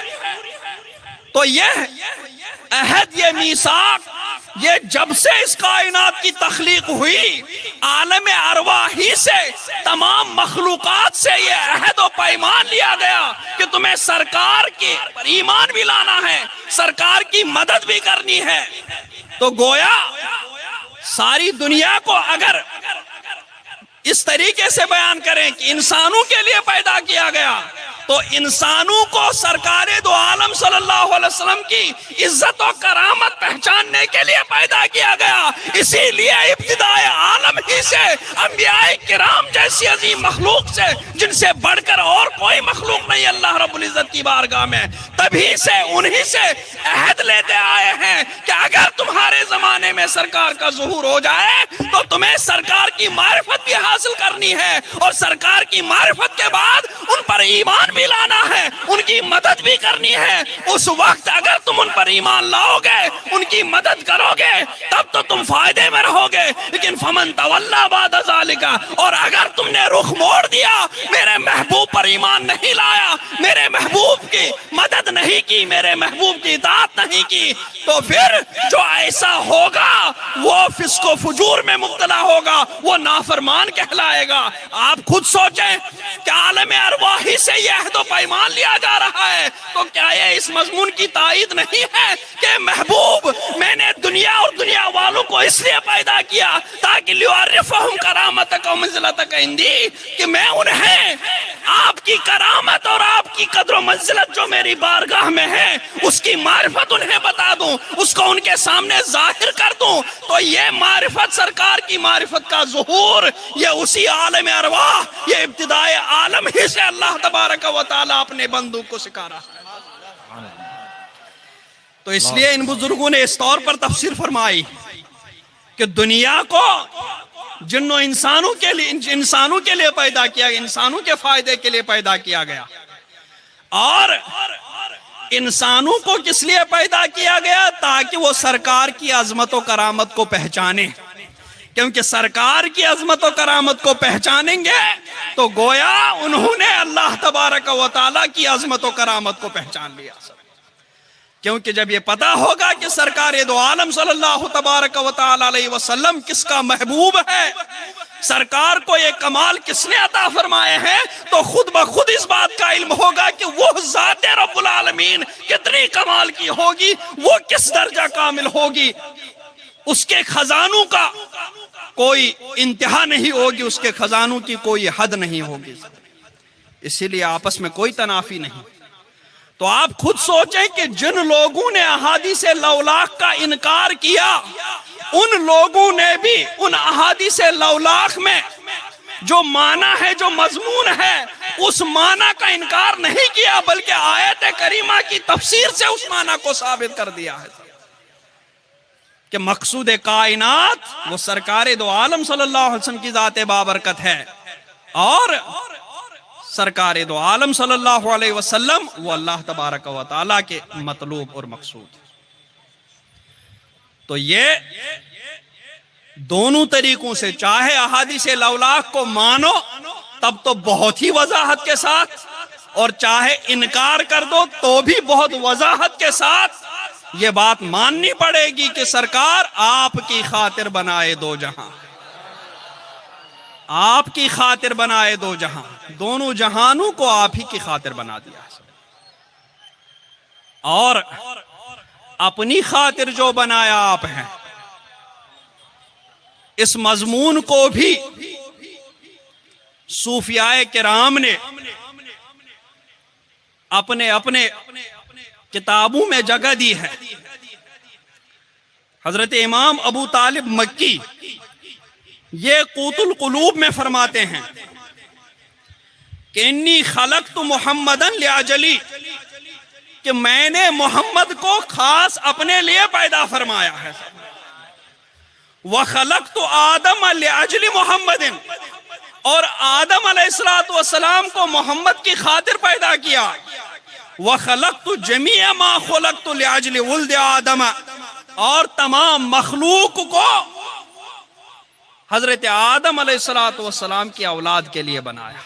Speaker 3: तो यह अहद, ये मीसाक, ये जब से इस कायनात की तख्लीक हुई, आलम अरवाही से तमाम मखलूकात से ये अहद और पैमान लिया गया कि तुम्हें सरकार की ईमान भी लाना है, सरकार की मदद भी करनी है। तो गोया सारी दुनिया को अगर इस तरीके से बयान करें कि इंसानों के लिए पैदा किया गया, तो इंसानों को सरकारे दो आलम सल्लल्लाहु अलैहि वसल्लम की इज्जत और करामत पहचानने के लिए पैदा किया गया। इसीलिए इब्तिदाए आलम ही से अंबिया किराम जैसी अजीम मखलूक से, जिनसे बढ़कर और कोई मखलूक नहीं अल्लाह रब्बुल इज्जत की बारगाह में, तभी से उन्हीं से अहद लेते आए हैं कि अगर तुम्हारे जमाने में सरकार का ज़ुहूर हो जाए तो तुम्हें सरकार की मारिफत भी हासिल करनी है और सरकार की मारिफत के बाद उन पर ईमान भी लाना है, उनकी मदद भी करनी है। उस वक्त अगर तुम उन पर ईमान लाओगे, उनकी मदद करोगे, तब तो तुम फायदे में रहोगे। लेकिन फमन तवल्ला बाद ज़ालिका, और अगर तुमने रुख मोड़ दिया, मेरे महबूब पर ईमान नहीं लाया, मेरे महबूब की मदद नहीं की, मेरे महबूब की इताअत नहीं की, तो फिर जो ऐसा होगा वो फिस्को फुजूर में मुब्तला होगा, वो नाफरमान कहलाएगा। आप खुद सोचें कि आलम अरवाही से यह तो पैमान लिया जा रहा है, तो क्या ये इस मजमून की तायीद नहीं है कि महबूब, मैंने दुनिया और दुनिया वालों को इसलिए पैदा किया ताकि लियुअर्रिफहुम करामतक व मंज़िलतक इंदी, कि मैं उन्हें आपकी करामत और आपकी कद्र व मंजिलत जो मेरी बारगाह में है उसकी मारिफत उन्हें बता दूं, उसको उनके सामने जाहिर कर दूं। तो ये मारिफत, सरकार की मारिफत का ज़ुहूर, ये उसी आलम अरवाह, ये इब्तिदाए आलम ही से अल्लाह तबारक व तआला अपने बंदों को सिखा रहा है। तो इसलिए इन बुजुर्गों ने इस तौर पर तफसीर फरमाई कि दुनिया को जिन्नों इंसानों के लिए पैदा किया गया, इंसानों के फायदे के लिए पैदा किया गया। और इंसानों को किस लिए पैदा किया गया? ताकि वो सरकार की अजमत और करामत को पहचाने, क्योंकि सरकार की अजमत और करामत को पहचानेंगे तो गोया उन्होंने अल्लाह तबारक व तआला की अजमत और करामत को पहचान लिया। क्योंकि जब ये पता होगा कि सरकार दो आलम सल्लल्लाहु तबारक व तआला अलैहि वसल्लम किसका महबूब है, सरकार को ये कमाल किसने अता फरमाए हैं, तो खुद ब खुद इस बात का इल्म होगा कि वो ज़ात रब्बुल आलमीन कितनी कमाल की होगी, वो किस दर्जा कामिल होगी, उसके खजानों का कोई इंतहा नहीं होगी, उसके खजानों की कोई हद नहीं होगी। इसीलिए आपस में कोई तनाफी नहीं। तो आप खुद सोचें कि जिन लोगों ने अहादीस लौलाक का इनकार किया, उन लोगों ने भी उन अहादीस लौलाक में जो माना है, जो मजमून है, उस माना का इनकार नहीं किया, बल्कि आयत आयत करीमा की तफसीर से उस माना को साबित कर दिया है कि मकसूद कायनात वो सरकार दो आलम सल्लल्लाहु अलैहि वसल्लम की जात बाबरकत है और सरकार दो आलम सल्लल्लाहु अलैहि वसल्लम वो अल्लाह तबारक व तआला के मतलूब और मकसूद। तो ये दोनों तरीकों से, चाहे अहादीस लौलाक को मानो तब तो बहुत ही वजाहत के साथ, और चाहे इनकार कर दो तो भी बहुत वजाहत के साथ ये बात माननी पड़ेगी कि सरकार आपकी खातिर बनाए दो जहां, आपकी खातिर बनाए दो जहां, दोनों जहानों को आप ही की खातिर बना दिया और अपनी खातिर जो बनाया आप हैं, इस मजमून को भी सूफियाए किराम ने अपने अपने किताबों में जगह दी है। हजरत इमाम अबू तालिब मक्की ये क़ूतुल क़ुलूब में फरमाते हैं कि इन्नी खलक़्तु मुहम्मदन लिअजली, कि मैंने मोहम्मद को खास अपने लिए पैदा फरमाया है। व खलक़्तु आदम लिअजली मुहम्मदिन, और आदम अलैहिस्सलातु वस्सलाम को मोहम्मद की खातिर पैदा किया। व खलक़्तु जमीअ मा खलक़्तु लिअजली वुल्द आदम, और तमाम मखलूक को हजरत आदम अलैहिस्सलातु वस्सलाम की औलाद के लिए बनाया।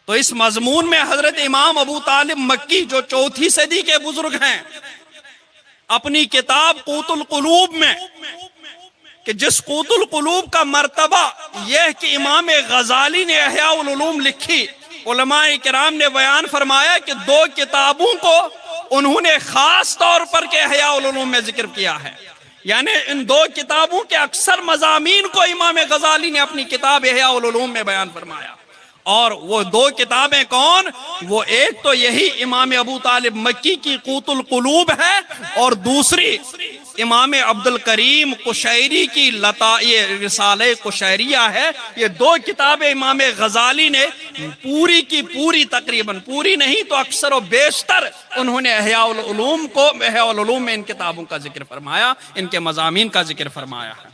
Speaker 3: तो इस मजमून में हजरत इमाम अबू तालिब मक्की जो 4वीं सदी के बुजुर्ग हैं, अपनी किताब क़ूतुल क़ुलूब में, कि जिस क़ूतुल क़ुलूब का मर्तबा यह कि इमाम गजाली ने इह्या उल उलूम लिखी, उलमाए किराम ने बयान फरमाया कि 2 किताबों को उन्होंने खास तौर पर के इह्या उल उलूम में जिक्र किया है। यानी इन 2 किताबों के अक्सर मज़ामीन को इमाम गजाली ने अपनी किताब इह्या उल उलूम में बयान फरमाया। और वो 2 किताबें कौन? वो एक तो यही इमाम अबू तालिब मक्की की क़ूतुल क़ुलूब है, और दूसरी इमाम अब्दुल करीम कुशैरी की ये रिसाले कुशैरिया है। ये 2 किताबें इमाम गजाली ने पूरी की पूरी, तकरीबन पूरी नहीं तो अक्सर व बेशतर, उन्होंने इह्या उल उलूम को, इह्या उल उलूम में इन किताबों का जिक्र फरमाया, इनके मज़ामीन का जिक्र फरमाया है।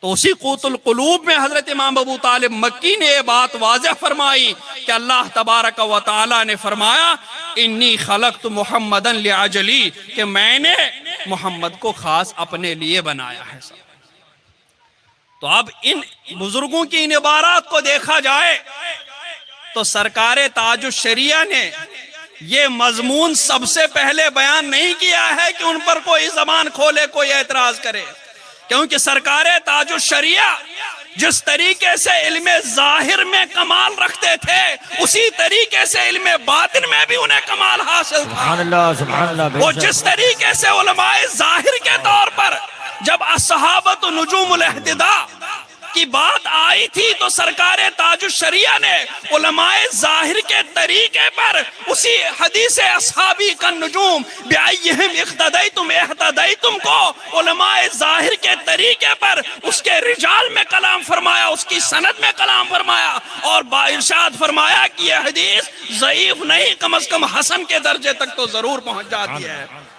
Speaker 3: तो उसी क़ूतुल क़ुलूब में हजरत इमाम अबू तालिब मक्की ने ये बात वाज़ेह फरमाई कि अल्लाह तबारक व तआला ने फरमाया इन्नी खलक़्तु मुहम्मदन लिअजली, कि मैंने मोहम्मद को खास अपने लिए बनाया है। तो अब इन बुजुर्गों की इन इबारात को देखा जाए तो सरकारे ताजुश शरिया ने ये मजमून सबसे पहले बयान नहीं किया है कि उन पर कोई जबान खोले, कोई एतराज करे, क्योंकि सरकारे ताजुश शरिया जिस तरीके से इल्मे जाहिर में कमाल रखते थे, उसी तरीके से इल्मे बातिन में भी उन्हें कमाल हासिल था। वो जिस तरीके से उलमाए जाहिर के तौर पर जब अस्सहाबत नुजूमुल इह्तिदा की बात आई थी, तो सरकारे ताजुश शरिया ने उलमाए जाहिर के तरीके पर उसी हदीस अस्हाबी का नुजूम बिअय्यिहिम इख्तदैतुम इह्तदैतुम को उलमाए जाहिर के तरीके पर उसके रिजाल में कलाम फरमाया, उसकी सनद में कलाम फरमाया, और बाइरशाद फरमाया कि यह हदीस ज़ईफ नहीं, कम से कम हसन के दर्जे तक तो जरूर पहुंच जाती है।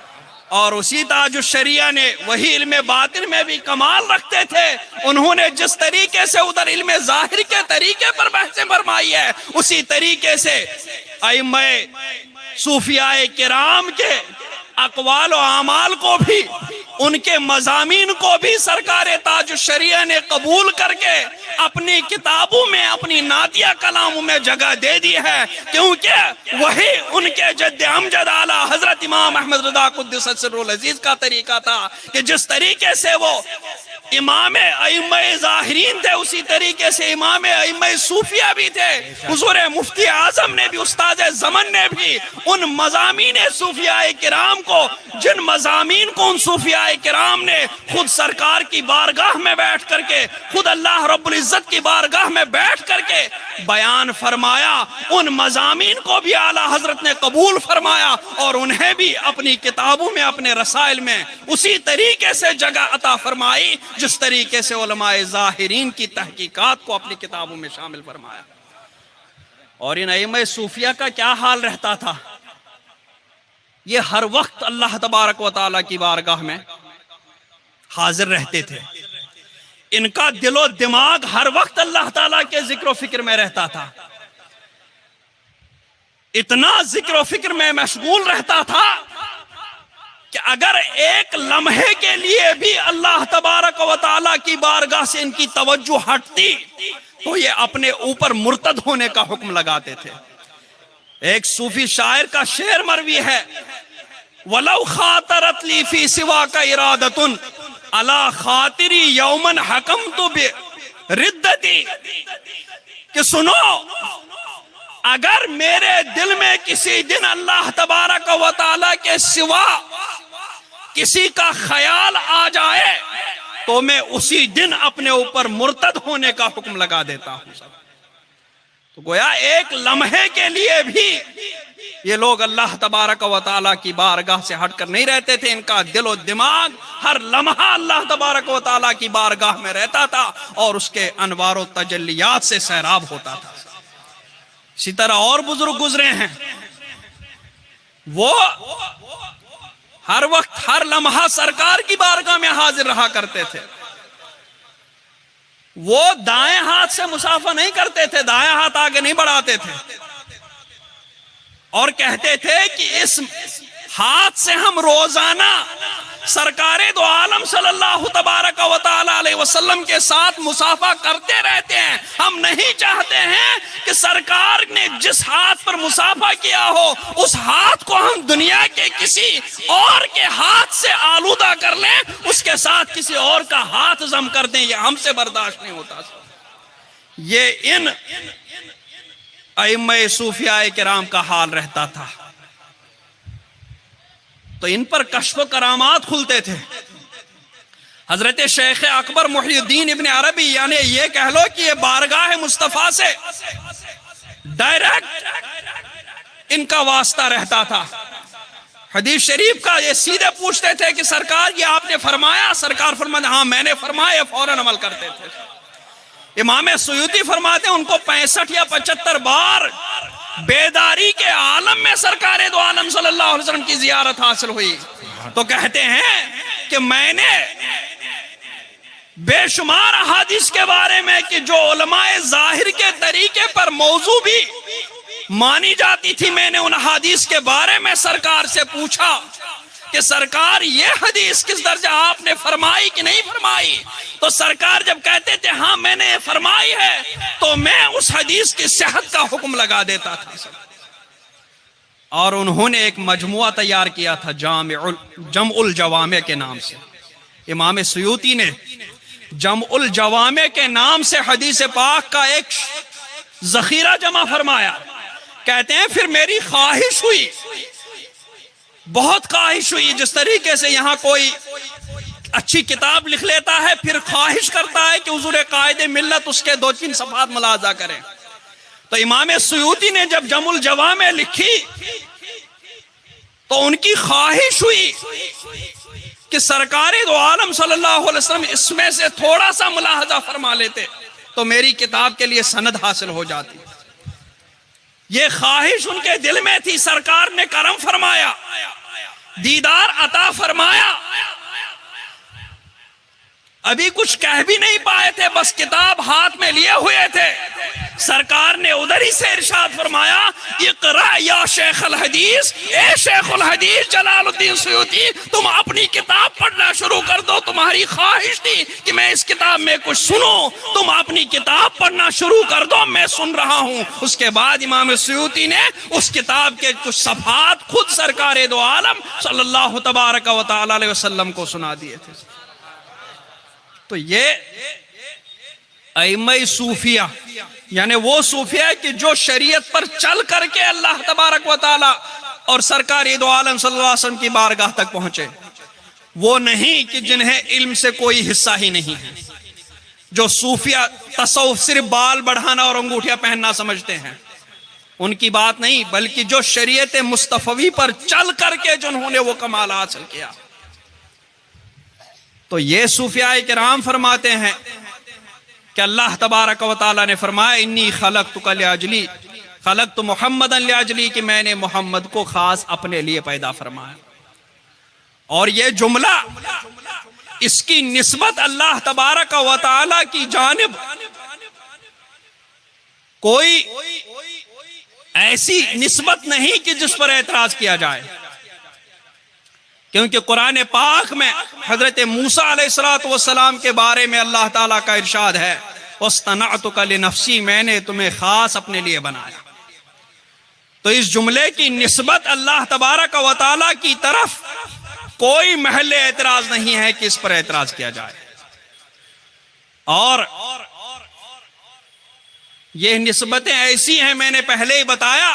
Speaker 3: और उसी ताजुश शरिया ने वही इल्मे बातिन में भी कमाल रखते थे। उन्होंने जिस तरीके से उधर इल्मे जाहिर के तरीके पर बहसें फरमाई है, उसी तरीके से अइम्मे सूफियाए किराम के अक़वाल और आमाल को भी, उनके मज़ामीन को भी सरकारे ताजुश शरिया ने कबूल करके अपनी किताबों में, अपनी नातिया कलामों में जगह दे दी है, क्योंकि वही उनके जद्द अमजद आला हजरत इमाम अहमद रिज़ा कुद्दस सिर्रुल अज़ीज़ का तरीका था कि जिस तरीके से वो इमाम अइम्मे ज़ाहिरीन थे, उसी तरीके से इमाम अइम्मे सूफिया भी थे। हुज़ूर मुफ्ती आज़म ने भी, उस्ताद ज़मन ने भी उन मज़ामीन सूफियाए किराम को, जिन मज़ामीन को उन सूफियाए किराम ने खुद सरकार की बारगाह में बैठ करके, खुद अल्लाह रब्बुल इज़्ज़त की बारगाह में बैठ करके बयान फरमाया, उन मज़ामीन को भी आला हजरत ने कबूल फरमाया और उन्हें भी अपनी किताबों में, अपने रसाइल में उसी तरीके से जगह अता फरमाई जिस तरीके से उलमाए ज़ाहिरीन की तहकीकात को अपनी किताबों में शामिल फरमाया। और इन अइम्मे सूफिया का क्या हाल रहता था ये हर वक्त अल्लाह तबारक व तआला की बारगाह में हाजिर रहते थे। इनका दिलो दिमाग हर वक्त अल्लाह ताला के जिक्र फिक्र में रहता था। इतना जिक्र फिक्र में मशगूल रहता था कि अगर एक लम्हे के लिए भी अल्लाह तबारक व तआला की बारगाह से इनकी तवज्जो हटती तो ये अपने ऊपर मुर्तद होने का हुक्म लगाते थे। एक सूफी शायर का शेर मरवी है, वलौ खातरत ली फी सिवा का इरादतुन अला खातिरी यौमन हकम तो रिद्दती, कि सुनो अगर मेरे दिल में किसी दिन अल्लाह तबारक व तआला के सिवा किसी का ख्याल आ जाए तो मैं उसी दिन अपने ऊपर मुर्तद होने का हुक्म लगा देता हूं। तो गोया एक लम्हे के लिए भी ये लोग अल्लाह तबारक व तआला की बारगाह से हटकर नहीं रहते थे। इनका दिलो दिमाग हर लम्हा अल्लाह तबारक व तआला की बारगाह में रहता था और उसके अनवार व तजल्लियात से सैराब होता था। इसी तरह और बुजुर्ग गुजरे हैं, वो हर वक्त हर लम्हा सरकार की बारगाह में हाजिर रहा करते थे। वो दाएं हाथ से मुसाफा नहीं करते थे, दाएं हाथ आगे नहीं बढ़ाते थे और कहते थे कि इस हाथ से हम रोजाना सरकारे दो आलम सल्लल्लाहु तबारक व तआला अलैहि वसल्लम के साथ मुसाफा करते रहते हैं। हम नहीं चाहते हैं कि सरकार ने जिस हाथ पर मुसाफा किया हो उस हाथ को हम दुनिया के किसी और के हाथ से आलूदा कर लें, उसके साथ किसी और का हाथ जम कर दें, ये हमसे बर्दाश्त नहीं होता। ये इन अइम्मे सूफियाए किराम का हाल रहता था। तो इन पर कश्फ करामात खुलते थे। हजरत शेख अकबर मुहियुद्दीन इब्न अरबी, यानी ये कह लो कि ये बारगाह मुस्तफा से डायरेक्ट इनका वास्ता रहता था। हदीस शरीफ का ये सीधे पूछते थे कि सरकार ये आपने फरमाया, सरकार फरमाते हाँ मैंने फरमाया, फौरन अमल करते थे। इमाम सुयूती फरमाते उनको 65 या 75 बार बेदारी के आलम में सरकारे दो आलम सल्लल्लाहु अलैहि वसल्लम की जियारत हासिल हुई। तो कहते हैं कि मैंने बेशुमार हदीस के बारे में कि जो उलमाए जाहिर के तरीके पर मौजू भी मानी जाती थी, मैंने उन हदीस के बारे में सरकार से पूछा कि सरकार ये हदीस किस दर्जा आपने फरमाई कि नहीं फरमाई। तो सरकार जब कहते थे हाँ मैंने फरमाई है तो मैं उस हदीस की सेहत का हुक्म लगा देता था। और उन्होंने एक मजमुआ तैयार किया था जमउल जवामे के नाम से। इमाम सुयूती ने जमउल जवामे के नाम से हदीस पाक का एक जखीरा जमा फरमाया। कहते हैं फिर मेरी ख्वाहिश हुई, बहुत ख्वाहिश हुई, जिस तरीके से यहाँ कोई अच्छी किताब लिख लेता है फिर ख्वाहिश करता है कि हुजूर कायदे मिल्लत उसके 2-3 सफ़हात मुलाजा करें। तो इमाम सुयूती ने जब जमुल जवामे लिखी तो उनकी ख्वाहिश हुई कि सरकारे दो आलम सल्लल्लाहु अलैहि वसल्लम इसमें से थोड़ा सा मुलाहजा फरमा लेते तो मेरी किताब के लिए सनद हासिल हो जाती। ये ख्वाहिश उनके दिल में थी। सरकार ने करम फरमाया, दीदार अता फरमाया, अभी कुछ कह भी नहीं पाए थे, बस किताब हाथ में लिए हुए थे। सरकार ने उधर ही से इरशाद फरमाया, इक़रा या शेख अल हदीस, ए शेख अल हदीस जलालुद्दीन सुयूती, तुम अपनी किताब पढ़ना शुरू कर दो। तुम्हारी ख्वाहिश थी कि मैं इस किताब में कुछ सुनूं, तुम अपनी किताब पढ़ना शुरू कर दो, मैं सुन रहा हूं। उसके बाद इमाम सुयूती ने उस किताब के कुछ सफ़हात खुद सरकार दो आलम सल्लल्लाहु तबारक व तआला अलैहि वसल्लम को सुना दिए थे। तो ये अइम्मे सूफिया यानी वो सूफिया कि जो शरीयत पर चल करके अल्लाह तबारक व तआला और सरकार दो आलम सल्लल्लाहु अलैहि वसल्लम की बारगाह तक पहुंचे, वो नहीं कि जिन्हें इल्म से कोई हिस्सा ही नहीं है। जो सूफिया तसव्वुफ सिर्फ बाल बढ़ाना और अंगूठियां पहनना समझते हैं, उनकी बात नहीं, बल्कि जो शरीयत मुस्तफवी पर चल करके जिन्होंने वो कमाल हासिल किया। तो ये सूफियाए किराम फरमाते हैं कि अल्लाह तबारक व तआला ने फरमाया, इन्नी खलक़तुका लिअजली खलक़्तु मुहम्मदन लिअजली, कि मैंने मोहम्मद को खास अपने लिए पैदा फरमाया। और ये जुमला, इसकी निस्बत अल्लाह तबारक व तआला की जानिब कोई ऐसी निस्बत नहीं कि जिस पर एतराज किया जाए, क्योंकि कुरान पाक में हजरत मूसा अलैहिस्सलातु वस्सलाम के बारे में अल्लाह ताला का इरशाद है, वस्तनअतुका लिनफ्सी, मैंने तुम्हें खास अपने लिए बनाया। तो इस जुमले की निस्बत अल्लाह तबारक व तआला की तरफ कोई महल एतराज नहीं है कि इस पर एतराज किया जाए। और ये निस्बतें ऐसी हैं, मैंने पहले ही बताया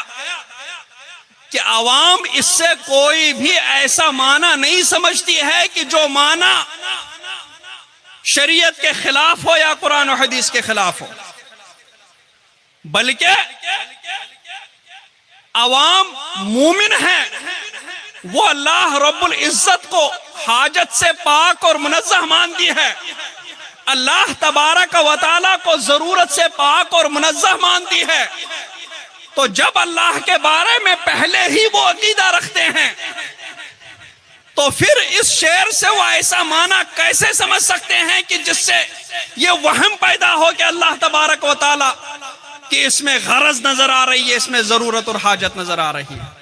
Speaker 3: कि आवाम इससे कोई भी ऐसा माना नहीं समझती है कि जो माना शरीयत के खिलाफ हो या कुरान और हदीस के खिलाफ हो, बल्कि आवाम मूमिन है, वो अल्लाह रब्बुल इज्जत को हाजत से पाक और मुनज़्ज़ह मानती है, अल्लाह तबारक व तआला को जरूरत से पाक और मुनज़्ज़ह मानती है। तो जब अल्लाह के बारे में पहले ही वो अकीदा रखते हैं, तो फिर इस शेर से वो ऐसा माना कैसे समझ सकते हैं कि जिससे ये वहम पैदा हो कि अल्लाह तबारक व तआला कि इसमें गरज नजर आ रही है, इसमें जरूरत और हाजत नजर आ रही है।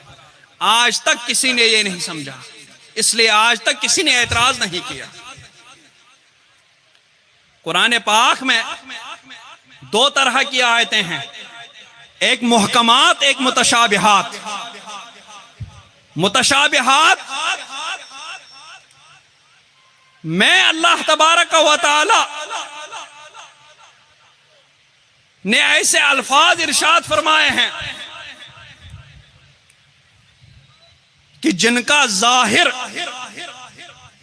Speaker 3: आज तक किसी ने ये नहीं समझा, इसलिए आज तक किसी ने एतराज नहीं किया। कुरान पाक में दो तरह की आयतें हैं, एक मुहकमात, एक मुतशाबिहात। मुतशाबिहात में अल्लाह तबारक व तआला ने ऐसे अल्फाज इरशाद फरमाए हैं कि जिनका जाहिर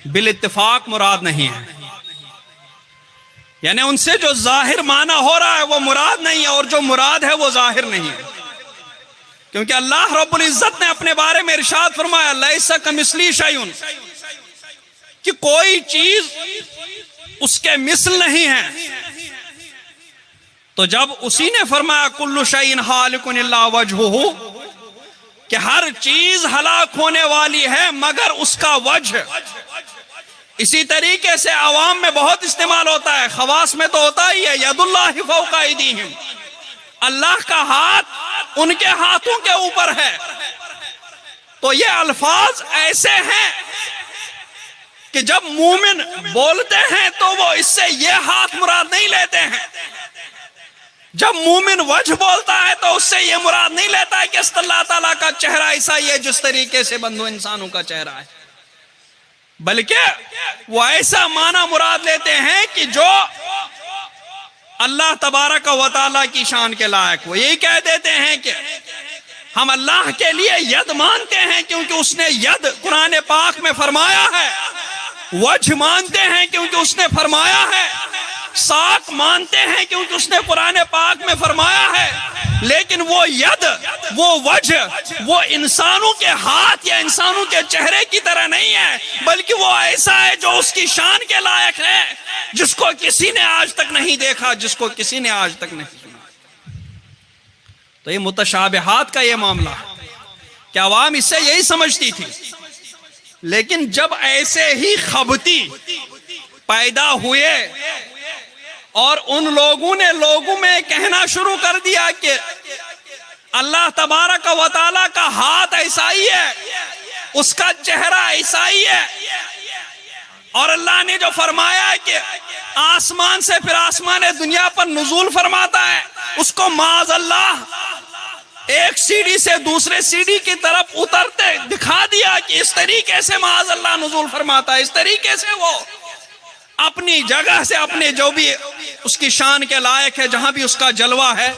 Speaker 3: बिल इत्तिफाक मुराद नहीं है, यानी उनसे जो जाहिर माना हो रहा है वो मुराद नहीं है, और जो मुराद है वो जाहिर नहीं है। क्योंकि अल्लाह रब्बुल इज्जत ने अपने बारे में इरशाद फरमाया, लैसा कमिस्ली शैउन, कि कोई चीज उसके मिसल नहीं है। तो जब उसी ने फरमाया कुल्लु शैइन हालिकुन इल्ला वजहुहु, कि हर चीज हलाक होने वाली है मगर उसका वजह, इसी तरीके से अवाम में बहुत इस्तेमाल होता है, खवास में तो होता ही है, यदुल्लाहि फौका अयदीहिम, अल्लाह का हाथ उनके हाथों के ऊपर है। तो ये अल्फाज ऐसे हैं कि जब मूमिन बोलते हैं तो वो इससे ये हाथ मुराद नहीं लेते हैं, जब मूमिन वजह बोलता है तो उससे ये मुराद नहीं लेता है कि अल्लाह ताला का चेहरा ऐसा ही है जिस तरीके से बंदो इंसानों का चेहरा है, बल्कि वो ऐसा माना मुराद लेते हैं कि जो अल्लाह तबारक व तआला की शान के लायक हो। यही कह देते हैं कि हम अल्लाह के लिए यद मानते हैं क्योंकि उसने यद कुरान पाक में फरमाया है, वजह मानते हैं क्योंकि उसने फरमाया है, साक मानते हैं क्योंकि उसने कुरान पाक में फरमाया है। लेकिन वो यद, वो वजह, वो इंसानों के हाथ या इंसानों के चेहरे की तरह नहीं है, बल्कि वो ऐसा है जो उसकी शान के लायक है, जिसको किसी ने आज तक नहीं देखा, जिसको किसी ने आज तक नहीं सुना। तो ये मुतशाबिहात का ये मामला क्या अवाम इससे यही समझती थी, लेकिन जब ऐसे ही खबती पैदा हुए और उन लोगों ने लोगों में कहना शुरू कर दिया कि अल्लाह तबारक व तआला का हाथ ऐसा ही है, उसका चेहरा ऐसा ही है, और अल्लाह ने जो फरमाया है कि आसमान से फिर आसमान दुनिया पर नुज़ूल फरमाता है, उसको माज़ अल्लाह एक सीढ़ी से दूसरे सीढ़ी की तरफ उतरते दिखा दिया कि इस तरीके से माज़ अल्लाह नुज़ूल फरमाता है, इस तरीके से वो अपनी जगह से, अपने जो भी उसकी शान के लायक है, जहां भी उसका जलवा है,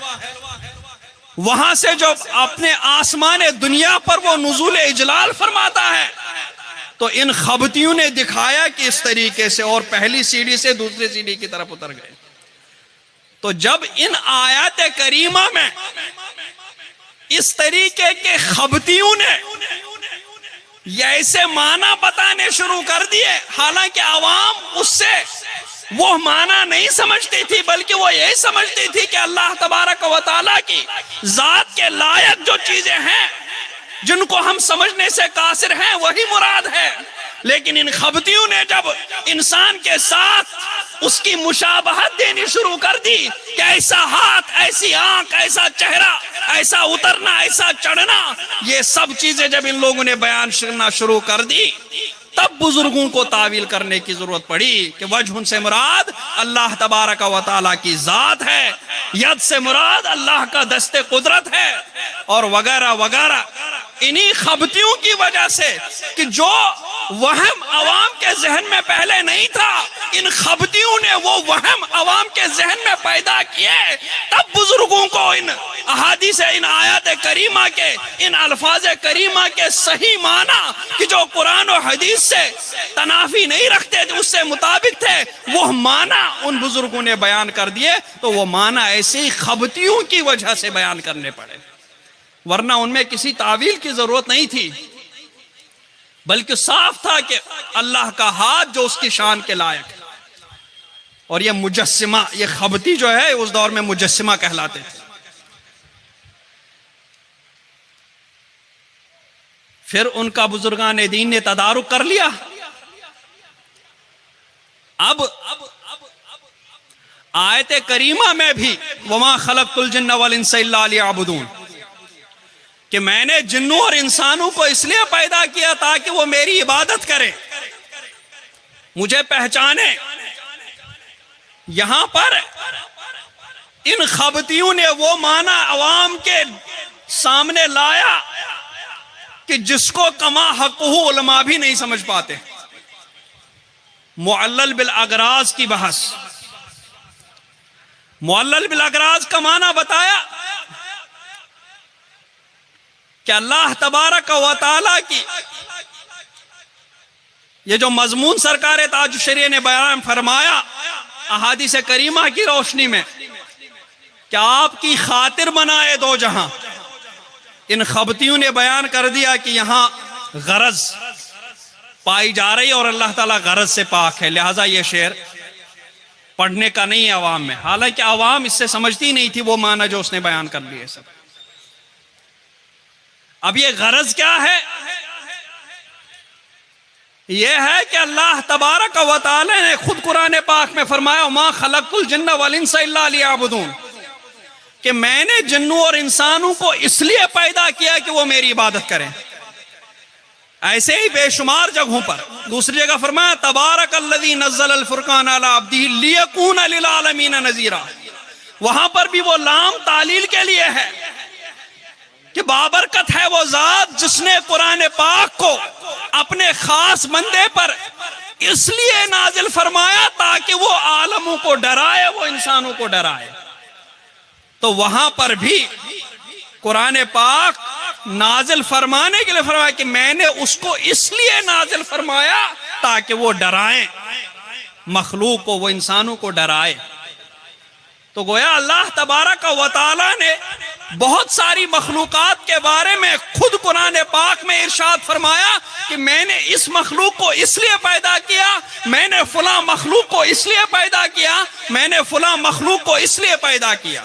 Speaker 3: वहां से जो अपने आसमान दुनिया पर वो नुज़ूल इजलाल फरमाता है। तो इन खबतियों ने दिखाया कि इस तरीके से, और पहली सीढ़ी से दूसरी सीढ़ी की तरफ उतर गए। तो जब इन आयत करीमा में इस तरीके के खबतियों ने ये ऐसे माना बताने शुरू कर दिए, हालांकि आवाम उससे वो माना नहीं समझती थी, बल्कि वो यही समझती थी कि अल्लाह तबारक व तआला की जात के लायक जो चीजें हैं जिनको हम समझने से कासिर हैं वही मुराद है। लेकिन इन खबतियों ने जब इंसान के साथ उसकी मुशाबहत देनी शुरू कर दी कि ऐसा हाथ, ऐसी आंख, ऐसा चेहरा, ऐसा उतरना, ऐसा चढ़ना, ये सब चीजें जब इन लोगों ने बयान करना शुरू कर दी, तब बुजुर्गों को तावील करने की जरूरत पड़ी कि वजह से मुराद अल्लाह तबारक व तआला की जात है, यद से मुराद अल्लाह का दस्ते कुदरत है, और वगैरह वगैरह। इन्हीं खबतियों की वजह से कि जो वहम अवाम के जहन में पहले नहीं था, इन खबतियों ने वो वहम अवाम के जहन में पैदा किए, तब बुजुर्गों को इन अहादीस, इन आयत करीमा के, इन अल्फाज करीमा के सही माना कि जो कुरान और हदीस से तनाफी नहीं रखते थे, उससे मुताबिक थे, वो माना उन बुजुर्गों ने बयान कर दिए। तो वो माना ऐसे ही खबतियों की वजह से बयान करने पड़े, वरना उनमें किसी तावील की जरूरत नहीं थी, बल्कि साफ था कि अल्लाह का हाथ जो उसकी शान के लायक है। और ये मुजस्सिमा, ये खबती जो है उस दौर में मुजस्सिमा कहलाते थे। फिर उनका बुजुर्गान दीन ने तदारुक कर लिया। अब आयत करीमा में भी वमा खलक़तुल जिन्ना वल इंसा इल्ला लियअबुदून, कि मैंने जिन्नों और इंसानों को इसलिए पैदा किया ताकि वो मेरी इबादत करें, मुझे पहचाने। यहां पर इन खबतियों ने वो माना अवाम के सामने लाया कि जिसको कमा हक़हू उलमा भी नहीं समझ पाते। मुअल्लल बिल अगराज की बहस, मुअल्लल बिल अगराज का माना बताया कि अल्लाह तबारक व तआला की ये जो मजमून सरकार ताज शरीय ने बयान फरमाया अहादीस करीमा की रोशनी में, क्या आपकी खातिर बनाए दो जहां। इन खबतियों ने बयान कर दिया कि यहां गरज पाई जा रही और अल्लाह ताला गरज से पाक है, लिहाजा ये शेर पढ़ने का नहीं है अवाम में। हालांकि अवाम इससे समझती नहीं थी वो माना जो उसने बयान कर लिए सब। अब ये गरज क्या है? यह है कि अल्लाह तबारक व तआला ने खुद कुरान पाक में फरमाया मा खलक़तुल जिन्ना वल इंसा इल्ला लियअबुदून, कि मैंने जिन्नों और इंसानों को इसलिए पैदा किया कि वो मेरी इबादत करें। ऐसे ही बेशुमार जगहों पर, दूसरी जगह फरमाया तबारकल्लज़ी नज़्ज़ल अल फुरक़ान अला अब्दिही लियकूना लिल आलमीन नज़ीरा। वहां पर भी वो लाम तालील के लिए है कि बाबरकत है वो जात जिसने कुरान पाक को अपने खास बंदे पर इसलिए नाजिल फरमाया ताकि वो आलमों को डराए, वो इंसानों को डराए। तो वहां पर भी कुरान पाक नाजिल फरमाने के लिए फरमाया कि मैंने उसको इसलिए नाजिल फरमाया ताकि वो डराए मखलूक को, वो इंसानों को डराए। तो गोया अल्लाह तबारक व तआला ने बहुत सारी मखलूकात के बारे में खुद कुरान पाक में इरशाद फरमाया कि मैंने इस मखलूक को इसलिए पैदा किया, मैंने फला मखलूक को इसलिए पैदा किया, मैंने फला मखलूक को इसलिए पैदा किया।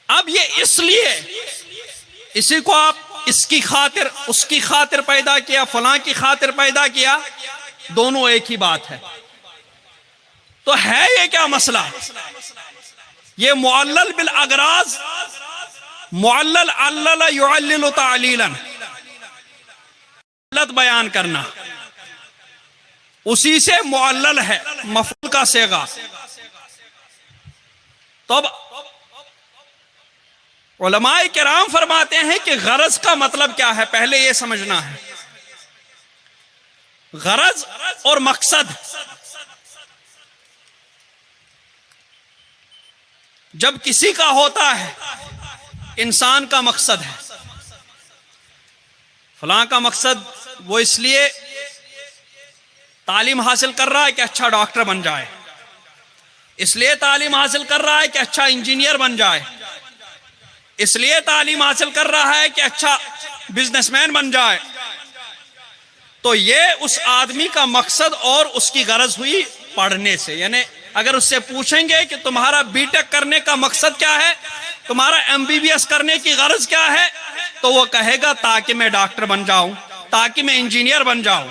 Speaker 3: अब ये इसलिए, इसी को आप इसकी खातिर, उसकी खातिर पैदा किया, फला की खातिर पैदा किया, दोनों एक ही बात है। तो है ये क्या मसला? ये मुअल्लल बिल अगराज, मुअल्लल अल्लल युअल्लिलु तालीलन, गलत बयान करना, उसी से मुअल्लल है, मफूल का सेगा। तो अब उलमाए किराम फरमाते हैं कि गरज का मतलब क्या है, पहले यह समझना है। गरज और मकसद, जब किसी का होता है, इंसान का मकसद है, फलां का मकसद वो इसलिए तालीम हासिल कर रहा है कि अच्छा डॉक्टर बन जाए, इसलिए तालीम हासिल कर रहा है कि अच्छा इंजीनियर बन जाए, इसलिए तालीम हासिल कर रहा है कि अच्छा बिजनेसमैन बन जाए। तो ये उस आदमी का मकसद और उसकी गरज हुई पढ़ने से। यानी अगर उससे पूछेंगे कि तुम्हारा बीटेक करने का मकसद क्या है, तुम्हारा एमबीबीएस करने की गर्ज क्या है, तो वो कहेगा ताकि मैं डॉक्टर बन जाऊं, ताकि मैं इंजीनियर बन जाऊं।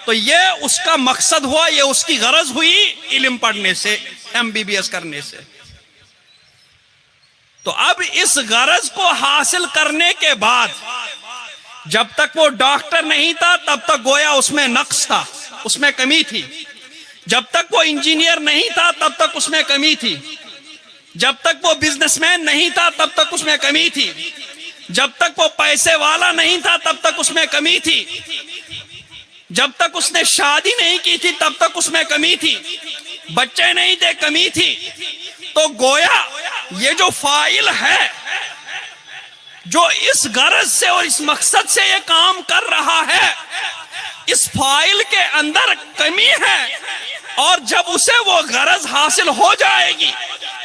Speaker 3: तो ये उसका मकसद हुआ, ये उसकी गरज हुई इल्म पढ़ने से, एमबीबीएस करने से। तो अब इस गरज को हासिल करने के बाद जब तक वो डॉक्टर नहीं था तब तक गोया उसमें नक्स था, उसमें कमी थी। जब तक वो इंजीनियर नहीं था तब तक उसमें कमी थी। जब तक वो बिजनेसमैन नहीं था तब तक उसमें कमी थी। जब तक वो पैसे वाला नहीं था तब तक उसमें कमी थी। जब तक उसने शादी नहीं की थी तब तक उसमें कमी थी। बच्चे नहीं थे, कमी थी। तो गोया ये जो फाइल है, जो इस गरज से और इस मकसद से ये काम कर रहा है, इस फाइल के अंदर कमी है। और जब उसे वो गरज हासिल हो जाएगी,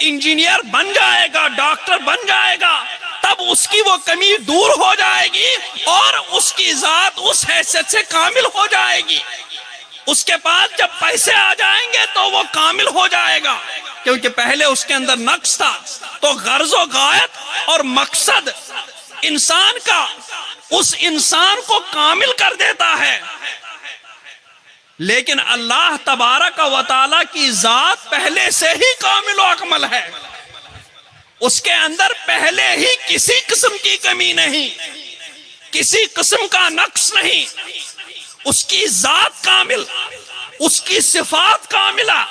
Speaker 3: इंजीनियर बन जाएगा, डॉक्टर बन जाएगा, तब उसकी वो कमी दूर हो जाएगी और उसकी जात उस हैसियत से कामिल हो जाएगी। उसके पास जब पैसे आ जाएंगे तो वो कामिल हो जाएगा, क्योंकि पहले उसके अंदर नक्स था। तो गर्ज़ो गायत और मकसद इंसान का उस इंसान को कामिल कर देता है। लेकिन अल्लाह तबारक व तआला की जात पहले से ही कामिल व अकमल है, उसके अंदर पहले ही किसी किस्म की कमी नहीं, किसी किस्म का नक्स नहीं। उसकी जात कामिल, उसकी सिफात कामिला,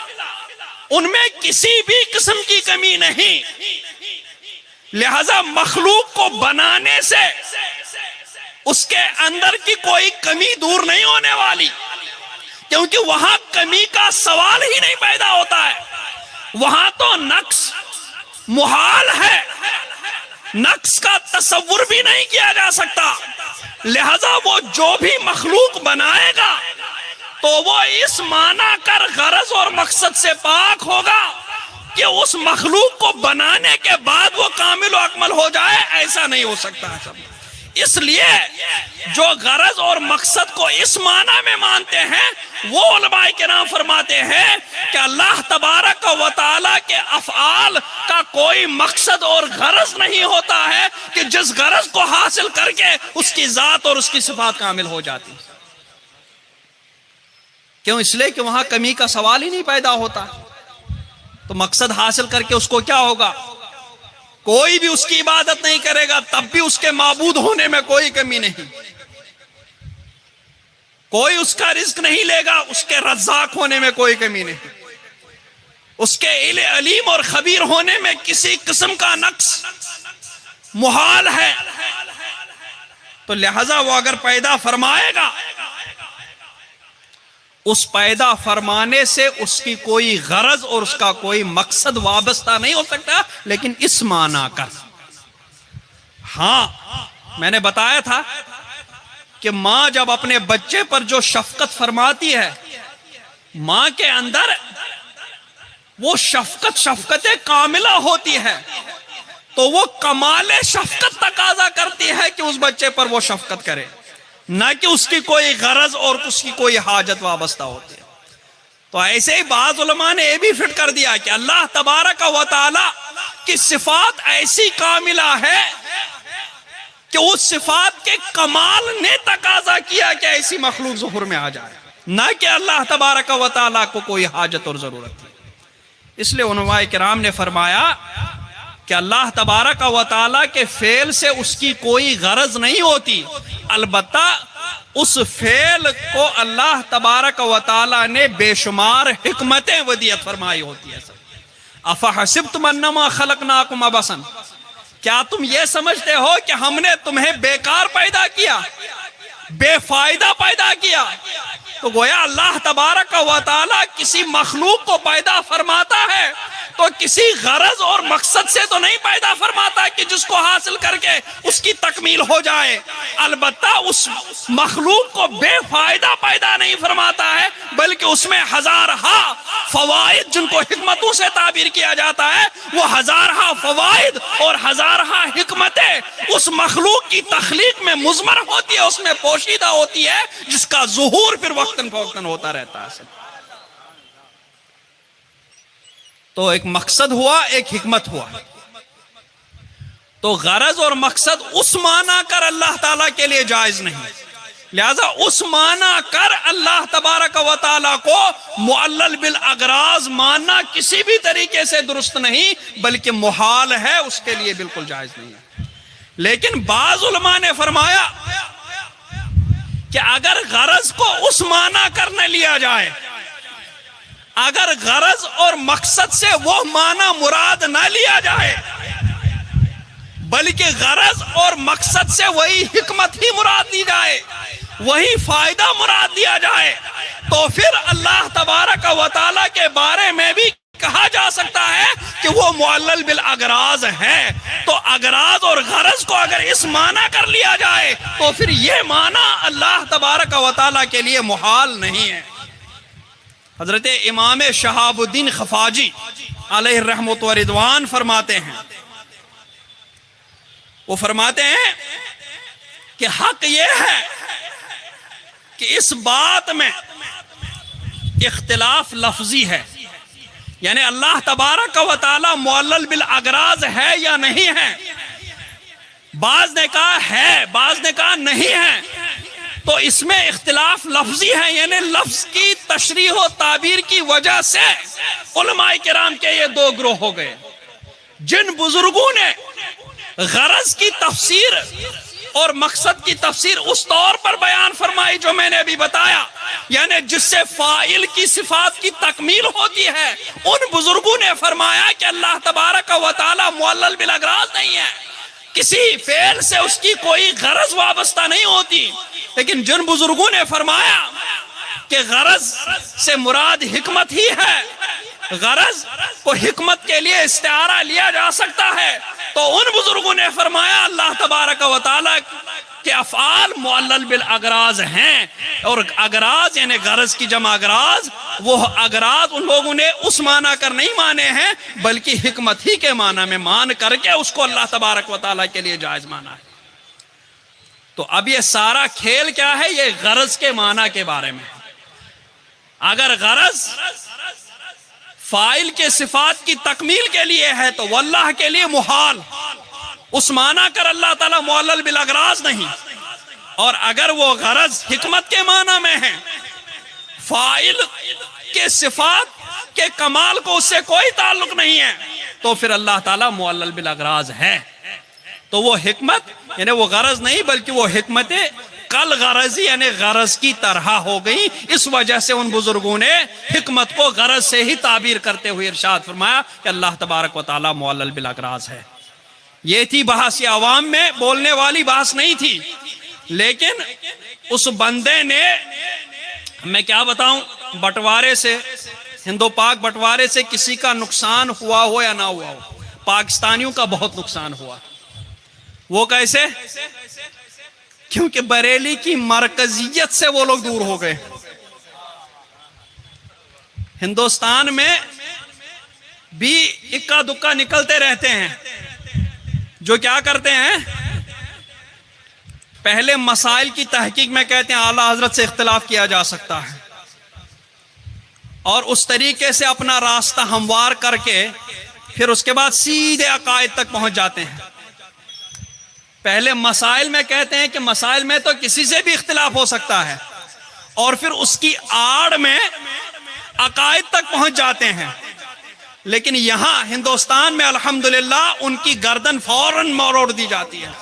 Speaker 3: उनमें किसी भी किस्म की कमी नहीं। लिहाजा मखलूक को बनाने से उसके अंदर की कोई कमी दूर नहीं होने वाली, क्योंकि वहां कमी का सवाल ही नहीं पैदा होता है। वहां तो नक्स मुहाल है, नक्स का तसव्वुर भी नहीं किया जा सकता। लिहाजा वो जो भी मखलूक बनाएगा तो वो इस माना कर गरज और मकसद से पाक होगा कि उस मखलूक को बनाने के बाद वो कामिल व अकमल हो जाए, ऐसा नहीं हो सकता है सब। इसलिए जो गरज और मकसद को इस माना में मानते हैं, वो उलमाए किराम फरमाते हैं कि अल्लाह तबारक व तआला के अफ़आल का कोई मकसद और गरज नहीं होता है कि जिस गरज को हासिल करके उसकी जात और उसकी सिफात कामिल हो जाती। क्यों? इसलिए कि वहां कमी का सवाल ही नहीं पैदा होता। तो मकसद हासिल करके उसको क्या होगा? कोई भी उसकी इबादत नहीं करेगा तब भी उसके माबूद होने में कोई कमी नहीं। कोई उसका रिज्क नहीं लेगा, उसके रज़्ज़ाक होने में कोई कमी नहीं। उसके अलीम और खबीर होने में किसी किस्म का नक्स मुहाल है। तो लिहाजा वो अगर पैदा फरमाएगा, उस पैदा फरमाने से उसकी कोई गरज और उसका कोई मकसद वाबस्ता नहीं हो सकता। लेकिन इस माना कर, हाँ मैंने बताया था कि मां जब अपने बच्चे पर जो शफकत फरमाती है, मां के अंदर वो शफकत कामिला होती है, तो वो कमाले शफकत तकाजा करती है कि उस बच्चे पर वो शफकत करे, ना कि उसकी कोई गरज और उसकी कोई हाजत वाबस्ता होती है। तो ऐसे ही बाज़ उलमा ने यह भी फिट कर दिया कि अल्लाह तबारक व तआला की सिफात ऐसी कामिला है कि उस सिफात के कमाल ने तकाजा किया कि ऐसी मखलूक ज़ुहूर में आ जाए, ना कि अल्लाह तबारक व तआला को कोई हाजत और जरूरत थी। इसलिए उलमाए किराम ने फरमाया कि अल्लाह तबारक व तआला के फेल से उसकी कोई गरज नहीं होती, अलबत्ता उस फेल को अल्लाह तबारक व तआला ने बेशुमार हिकमतें वदियत फरमाई होती है। अफहसिब्तुम अन्नमा खलकनाकुम अबसन, क्या तुम ये समझते हो कि हमने तुम्हें बेकार पैदा किया, बेफायदा पैदा किया? तो गोया अल्लाह तबारक व तआला किसी मखलूक को पैदा फरमाता है तो किसी गरज और मकसद से तो नहीं पैदा फरमाता कि जिसको हासिल करके उसकी तकमील हो जाए। अलबत्ता उस मखलूक को बेफायदा पैदा नहीं फरमाता है, बल्कि उसमें हजारहा फवाइद, जिनको हिकमतों से ताबीर किया जाता है, वो हजारहा फवाइद और हजारहा हिकमतें उस मखलूक की तख्लीक में मुज़मर होती है, उसमें पोशीदा होती है, जिसका ज़ुहूर फिर वक्तन फवक्तन होता रहता है। तो एक मकसद हुआ, एक हिकमत हुआ। तो गरज और मकसद उस माना कर अल्लाह ताला के लिए जायज नहीं, लिहाजा उस माना कर अल्लाह तबारक व तआला को मुअल्लल बिल अगराज मानना किसी भी तरीके से दुरुस्त नहीं, बल्कि मुहाल है, उसके लिए बिल्कुल जायज नहीं है। लेकिन बाज उलमा ने फरमाया कि अगर गरज को उस माना कर न लिया जाए, अगर गरज और मकसद से वो माना मुराद न लिया जाए, बल्कि गरज और मकसद से वही हिकमत ही मुराद ली जाए, वही फायदा मुराद दिया जाए, तो फिर अल्लाह तबारक व तआला के बारे में भी कहा जा सकता है कि वो मुअल्लल बिल अगराज है। तो अगराज और गरज को अगर इस माना कर लिया जाए तो फिर ये माना अल्लाह तबारक व तआला के लिए मुहाल नहीं है। हजरत इमाम शहाबुद्दीन खफाजी अलैहि रहमत व रिदवान फरमाते हैं, वो फरमाते हैं कि हक ये है कि इस बात में इख्तिलाफ लफ्जी है, यानी अल्लाह तबारक व तआला मुअल्लल बिल अगराज है या नहीं है। बाज ने कहा है, बाज ने कहा नहीं है, तो इसमें इख्तिलाफ लफ्जी है, यानी लफ्ज की तशरीह व ताबीर की वजह से उलमाए किराम के ये दो ग्रोह हो गए। जिन बुजुर्गों ने गरज की तफसीर और मकसद की तफसीर उस तौर पर बयान फरमाई जो मैंने अभी बताया, यानी जिससे फाइल की सिफात की तकमील होती है, उन बुजुर्गों ने फरमाया कि अल्लाह तबारक व तआला मुअल्लल बिल अगराज नहीं है, किसी फेल से उसकी कोई गरज वाबस्ता नहीं होती। लेकिन जिन बुजुर्गों ने फरमाया कि गरज से मुराद हिकमत ही है, गरज को हिकमत के लिए इस्तिआरा लिया जा सकता है, तो उन बुजुर्गों ने फरमाया अल्लाह तबारक व तआला के अफ़आल मुअल्लल बिल अगराज हैं। और अगराज यानी गरज की जमा अगराज, वो अगराज उन लोगों ने उस माना कर नहीं माने हैं, बल्कि हिकमत ही के माना में मान करके उसको अल्लाह तबारक व तआला के लिए जायज माना है। तो अब ये सारा खेल क्या है, ये गरज के माना के बारे में। अगर गरज फाइल के सिफात की तकमील के लिए है तो वल्लाह के लिए मुहाल, उस माना कर अल्लाह ताला मुअल्लल बिल अगराज नहीं। और अगर वो गरज हिकमत के माना में है, फाइल के सिफात के कमाल को उससे कोई ताल्लुक नहीं है, तो फिर अल्लाह ताला मुअल्लल बिल अगराज है। तो वो हिकमत यानी वो गरज नहीं, बल्कि वो हिकमत कल गरजी यानी गरज की तरह हो गई। इस वजह से उन बुजुर्गों ने हिकमत को गरज से ही ताबीर करते हुए इरशाद फरमाया कि अल्लाह तबारक व तआला मुअल्लल बिल अगराज है। ये थी बहस, ये अवाम में बोलने वाली बहस नहीं थी। लेकिन उस बंदे ने, मैं क्या बताऊं, बंटवारे से, हिंदो पाक बंटवारे से किसी का नुकसान हुआ हो या ना हुआ हो, पाकिस्तानियों का बहुत नुकसान हुआ। वो कैसे? क्योंकि बरेली की मरकजियत से वो लोग दूर हो गए। हिंदुस्तान में भी इक्का दुक्का निकलते रहते हैं जो क्या करते हैं, पहले मसाइल की तहकीक में कहते हैं आला हजरत से इख्तिलाफ किया जा सकता है, और उस तरीके से अपना रास्ता हमवार करके फिर उसके बाद सीधे अकायद तक पहुंच जाते हैं। पहले मसाइल में कहते हैं कि मसाइल में तो किसी से भी इख्तिलाफ हो सकता है, और फिर उसकी आड़ में अकायद तक पहुंच जाते हैं। लेकिन यहां हिंदुस्तान में अल्हम्दुलिल्लाह उनकी गर्दन फौरन मरोड़ दी जाती है,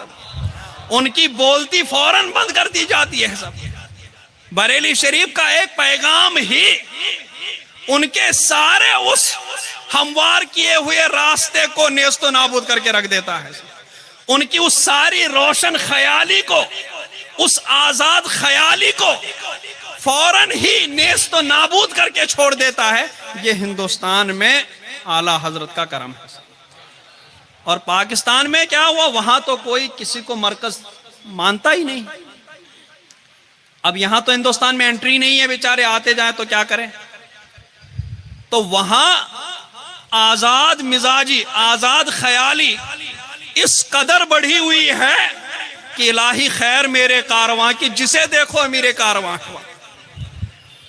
Speaker 3: उनकी बोलती फौरन बंद कर दी जाती है। सब बरेली शरीफ का एक पैगाम ही उनके सारे उस हमवार किए हुए रास्ते को नेस्तो नाबूद करके रख देता है। उनकी उस सारी रोशन ख्याली को, उस आजाद ख्याली को फौरन ही नेस्तो नाबूद करके छोड़ देता है। ये हिंदुस्तान में आला हजरत का करम है। और पाकिस्तान में क्या हुआ, वहां तो कोई किसी को मरकज मानता ही नहीं। अब यहां तो हिंदुस्तान में एंट्री नहीं है, बेचारे आते जाएं तो क्या करें। तो वहां आजाद मिजाजी, आजाद ख्याली इस कदर बढ़ी हुई है कि इलाही खैर मेरे कारवां की, जिसे देखो अमीर कारवां हुआ।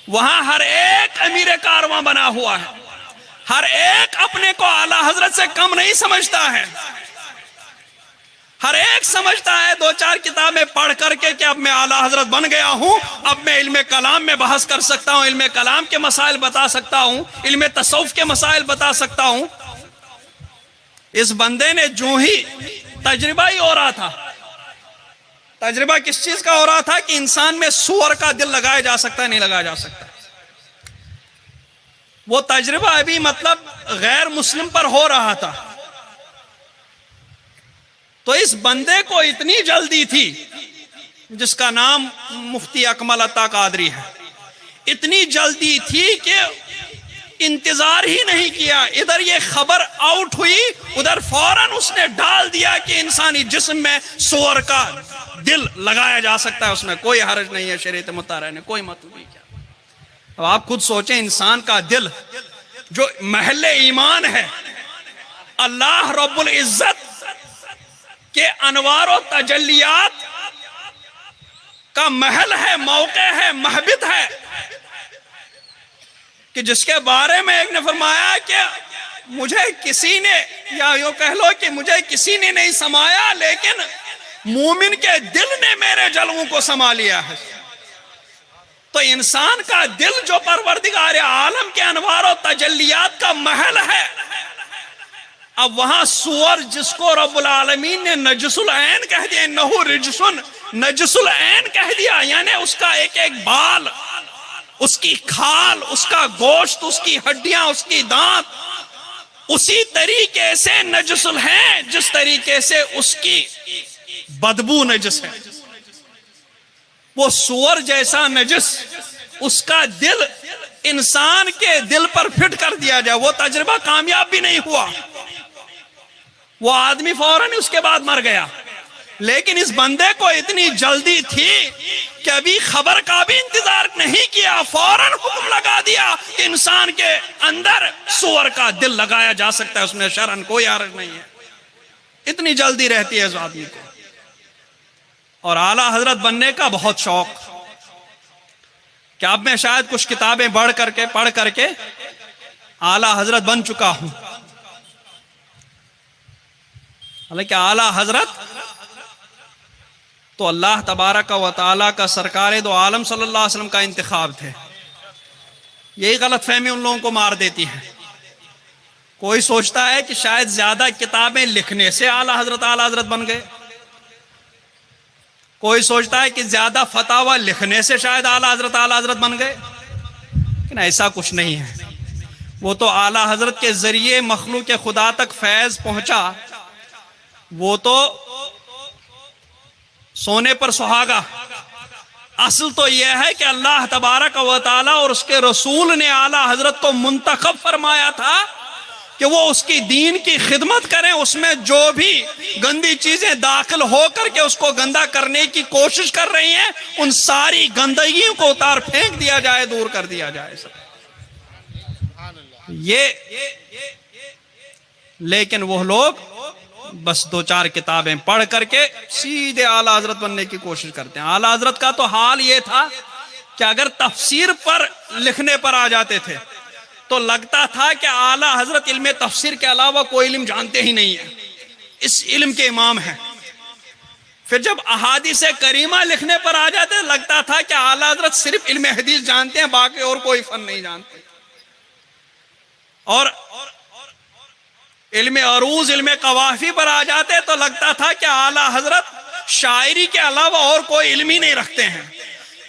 Speaker 3: वहां हर एक अमीर कारवां बना हुआ है, हर एक अपने को आला हजरत से कम नहीं समझता है। हर एक समझता है 2-4 किताबें पढ़ करके कि अब मैं आला हजरत बन गया हूं, अब मैं इल्मे कलाम में बहस कर सकता हूं, इल्मे कलाम के मसाइल बता सकता हूं, इल्मे तसव्वुफ के मसाइल बता सकता हूं। इस बंदे ने जो ही तजर्बा ही हो रहा था, तजर्बा किस चीज का हो रहा था कि इंसान में सूअर का दिल लगाया जा सकता है, नहीं लगाया जा सकता। वो तजर्बा अभी मतलब गैर मुस्लिम पर हो रहा था। तो इस बंदे को इतनी जल्दी थी, जिसका नाम मुफ्ती अकमल अता कादरी है, इतनी जल्दी थी कि इंतजार ही नहीं किया। इधर ये खबर आउट हुई, उधर फौरन उसने डाल दिया कि इंसानी जिस्म में सूअर का दिल लगाया जा सकता है, उसमें कोई हर्ज नहीं है, शरीयत मुताहरा ने कोई मतलब नहीं किया। अब आप खुद सोचें, इंसान का दिल जो महल ईमान है, अल्लाह रब्बुल इज्जत के अनवार और तजल्लियात का महल है, मौके है, महबित है, कि जिसके बारे में एक ने फरमाया कि मुझे किसी ने, या यूं कह लो कि मुझे किसी ने नहीं समाया, लेकिन मोमिन के दिल ने मेरे जलवों को समा लिया है। तो इंसान का दिल जो परवरदिगार आलम के अनवार और तजल्लियात का महल है, अब वहां सूअर जिसको रब्बुल आलमीन ने नजसुल ऐन कह दिया, इन्नहु रिजसुन नजसुल ऐन कह दिया, यानी उसका एक एक बाल, उसकी खाल, उसका गोश्त, उसकी हड्डियां, उसकी दांत उसी तरीके से नजसुल है जिस तरीके से उसकी बदबू नजस है। वो सूअर जैसा नजस उसका दिल इंसान के दिल पर फिट कर दिया जाए, वो तजर्बा कामयाब भी नहीं हुआ, वो आदमी फौरन उसके बाद मर गया। लेकिन इस बंदे को इतनी जल्दी थी कि अभी खबर का भी इंतजार नहीं किया, फौरन हुक्म लगा दिया कि इंसान के अंदर सूअर का दिल लगाया जा सकता है, उसमें शरन कोई हर्ज नहीं है। इतनी जल्दी रहती है इस आदमी को। और आला हजरत बनने का बहुत शौक, कि अब मैं शायद कुछ किताबें पढ़ करके आला हजरत बन चुका हूं। हालांकि आला हजरत तो अल्लाह तबारक व तआला का सरकार दो आलम सल्लल्लाहु अलैहि वसल्लम का इंतखाब थे। यही गलतफहमी उन लोगों को मार देती है। कोई सोचता है कि शायद ज्यादा किताबें लिखने से आला हजरत बन गए, कोई सोचता है कि ज्यादा फतावा लिखने से शायद आला हजरत बन गए, लेकिन ऐसा कुछ नहीं है। वो तो आला हजरत के जरिए मखलूक खुदा तक फैज पहुंचा, वो तो सोने पर सुहागा। असल तो यह है कि अल्लाह तबारक व तआला और उसके रसूल ने आला हजरत को मुंतखब फरमाया था कि वो उसकी दीन की खिदमत करें, उसमें जो भी गंदी चीजें दाखिल होकर के उसको गंदा करने की कोशिश कर रही हैं, उन सारी गंदगियों को उतार फेंक दिया जाए, दूर कर दिया जाए सब। लेकिन वो लोग बस 2-4 किताबें पढ़ करके सीधे आला हजरत बनने की कोशिश करते हैं। आला हजरत का तो हाल ये था कि अगर तफसीर पर लिखने पर आ जाते थे तो लगता था कि आला हजरत इल्म तफसीर के अलावा कोई इल्म जानते ही नहीं है, इस इल्म के इमाम है। फिर जब अहादीस करीमा लिखने पर आ जाते लगता था कि आला हजरत सिर्फ इल्म हदीस जानते हैं, बाकी और कोई फन नहीं जानते। और इल्म अरूज, इल्म कवाफी पर आ जाते तो लगता था कि आला हजरत शायरी के अलावा और कोई इल्म ही नहीं रखते हैं।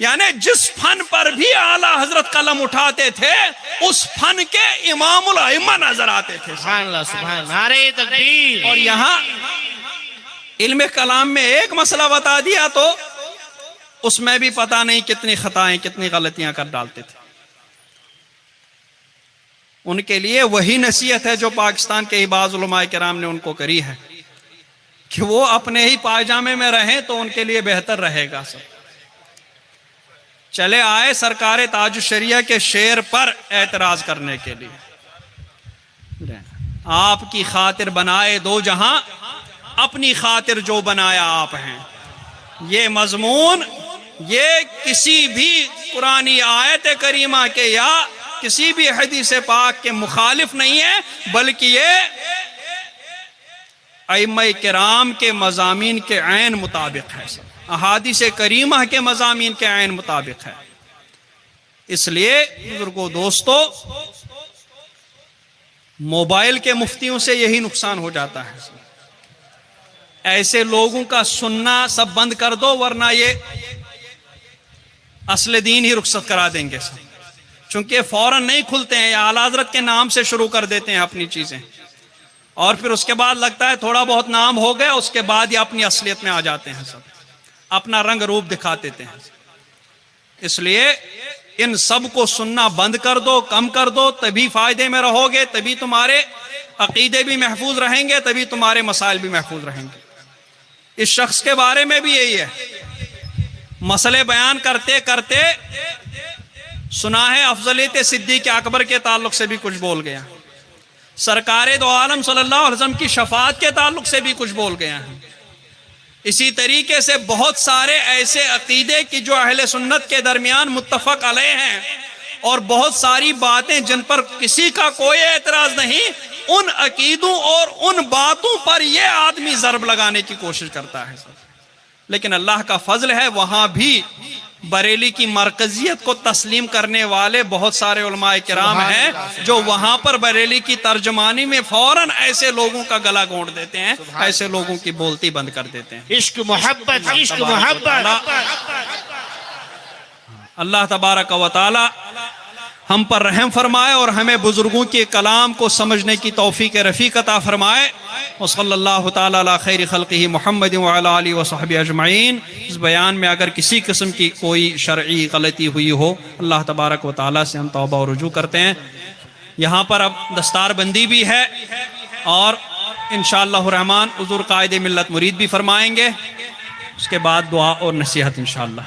Speaker 3: यानी जिस फन पर भी आला हजरत कलम उठाते थे उस फन के इमामुल अइम्मा नजर आते थे।
Speaker 2: सुभान अल्लाह, सुभान अल्लाह, नारे तकबीर।
Speaker 3: और यहाँ इल्म कलाम में एक मसला बता दिया तो उसमें भी पता नहीं कितनी खताएं, कितनी गलतियां कर डालते थे। उनके लिए वही नसीहत है जो पाकिस्तान के बाज़ उलमाए किराम ने उनको करी है कि वो अपने ही पायजामे में रहें तो उनके लिए बेहतर रहेगा। सब चले आए सरकार ताज शरिया के शेर पर एतराज करने के लिए। आपकी खातिर बनाए दो जहां, अपनी खातिर जो बनाया आप हैं। ये मजमून ये किसी भी कुरानी आयत करीमा के या किसी भी हदीस पाक के मुखालिफ नहीं है, बल्कि ये अइम्मा किराम के मज़ामीन के ऐन मुताबिक है, अहादीस करीमा के मज़ामीन के ऐन मुताबिक है। इसलिए बुजुर्गों, दोस्तों, मोबाइल के मुफ्तियों से यही नुकसान हो जाता है। ऐसे लोगों का सुनना सब बंद कर दो, वरना ये असले दीन ही रुखसत करा देंगे सब, चूंकि फौरन नहीं खुलते हैं, या आला हज़रत के नाम से शुरू कर देते हैं अपनी चीजें, और फिर उसके बाद लगता है थोड़ा बहुत नाम हो गया, उसके बाद ये अपनी असलियत में आ जाते हैं, सब अपना रंग रूप दिखा देते हैं। इसलिए इन सब को सुनना बंद कर दो, कम कर दो, तभी फायदे में रहोगे, तभी तुम्हारे अकीदे भी महफूज रहेंगे, तभी तुम्हारे मसाइल भी महफूज रहेंगे। इस शख्स के बारे में भी यही है, मसले बयान करते करते सुना है अफजलियत सिद्दीक़ अकबर के ताल्लुक से भी कुछ बोल गया, सरकारे दो आलम सल्लल्लाहु अलैहि वसल्लम की शफाअत के ताल्लुक से भी कुछ बोल गया है। इसी तरीके से बहुत सारे ऐसे अकीदे की जो अहले सुन्नत के दरमियान मुत्तफक अलैह हैं, और बहुत सारी बातें जिन पर किसी का कोई एतराज नहीं, उन अकीदों और उन बातों पर यह आदमी ज़र्ब लगाने की कोशिश करता है। लेकिन अल्लाह का फजल है, वहां भी बरेली की मरकजियत को तस्लीम करने वाले बहुत सारे उलमाए किराम हैं, जो वहां पर बरेली की तर्जमानी में फौरन ऐसे लोगों का गला घोंट देते हैं, ऐसे लोगों की बोलती बंद कर देते हैं।
Speaker 2: इश्क मोहब्बत, इश्क मोहब्बत।
Speaker 3: अल्लाह तबारक व तआला हम पर रहम फरमाए और हमें बुजुर्गों के कलाम को समझने की तौफीक रफ़ीक अता फरमाए। व सल्लल्लाहु तआला अला खैरि खल्क़िही मुहम्मद व अला आलिहि व सहबिहि अजमईन। इस बयान में अगर किसी किस्म की कोई शरई गलती हुई हो, अल्लाह तबारक व तआला से हम तौबा और रुजू करते हैं। यहाँ पर अब दस्तारबंदी भी है, और इंशाअल्लाह रहमान हुज़ूर कायदे मिल्लत मुरीद भी फरमाएंगे, उसके बाद दुआ और नसीहत इंशाअल्लाह।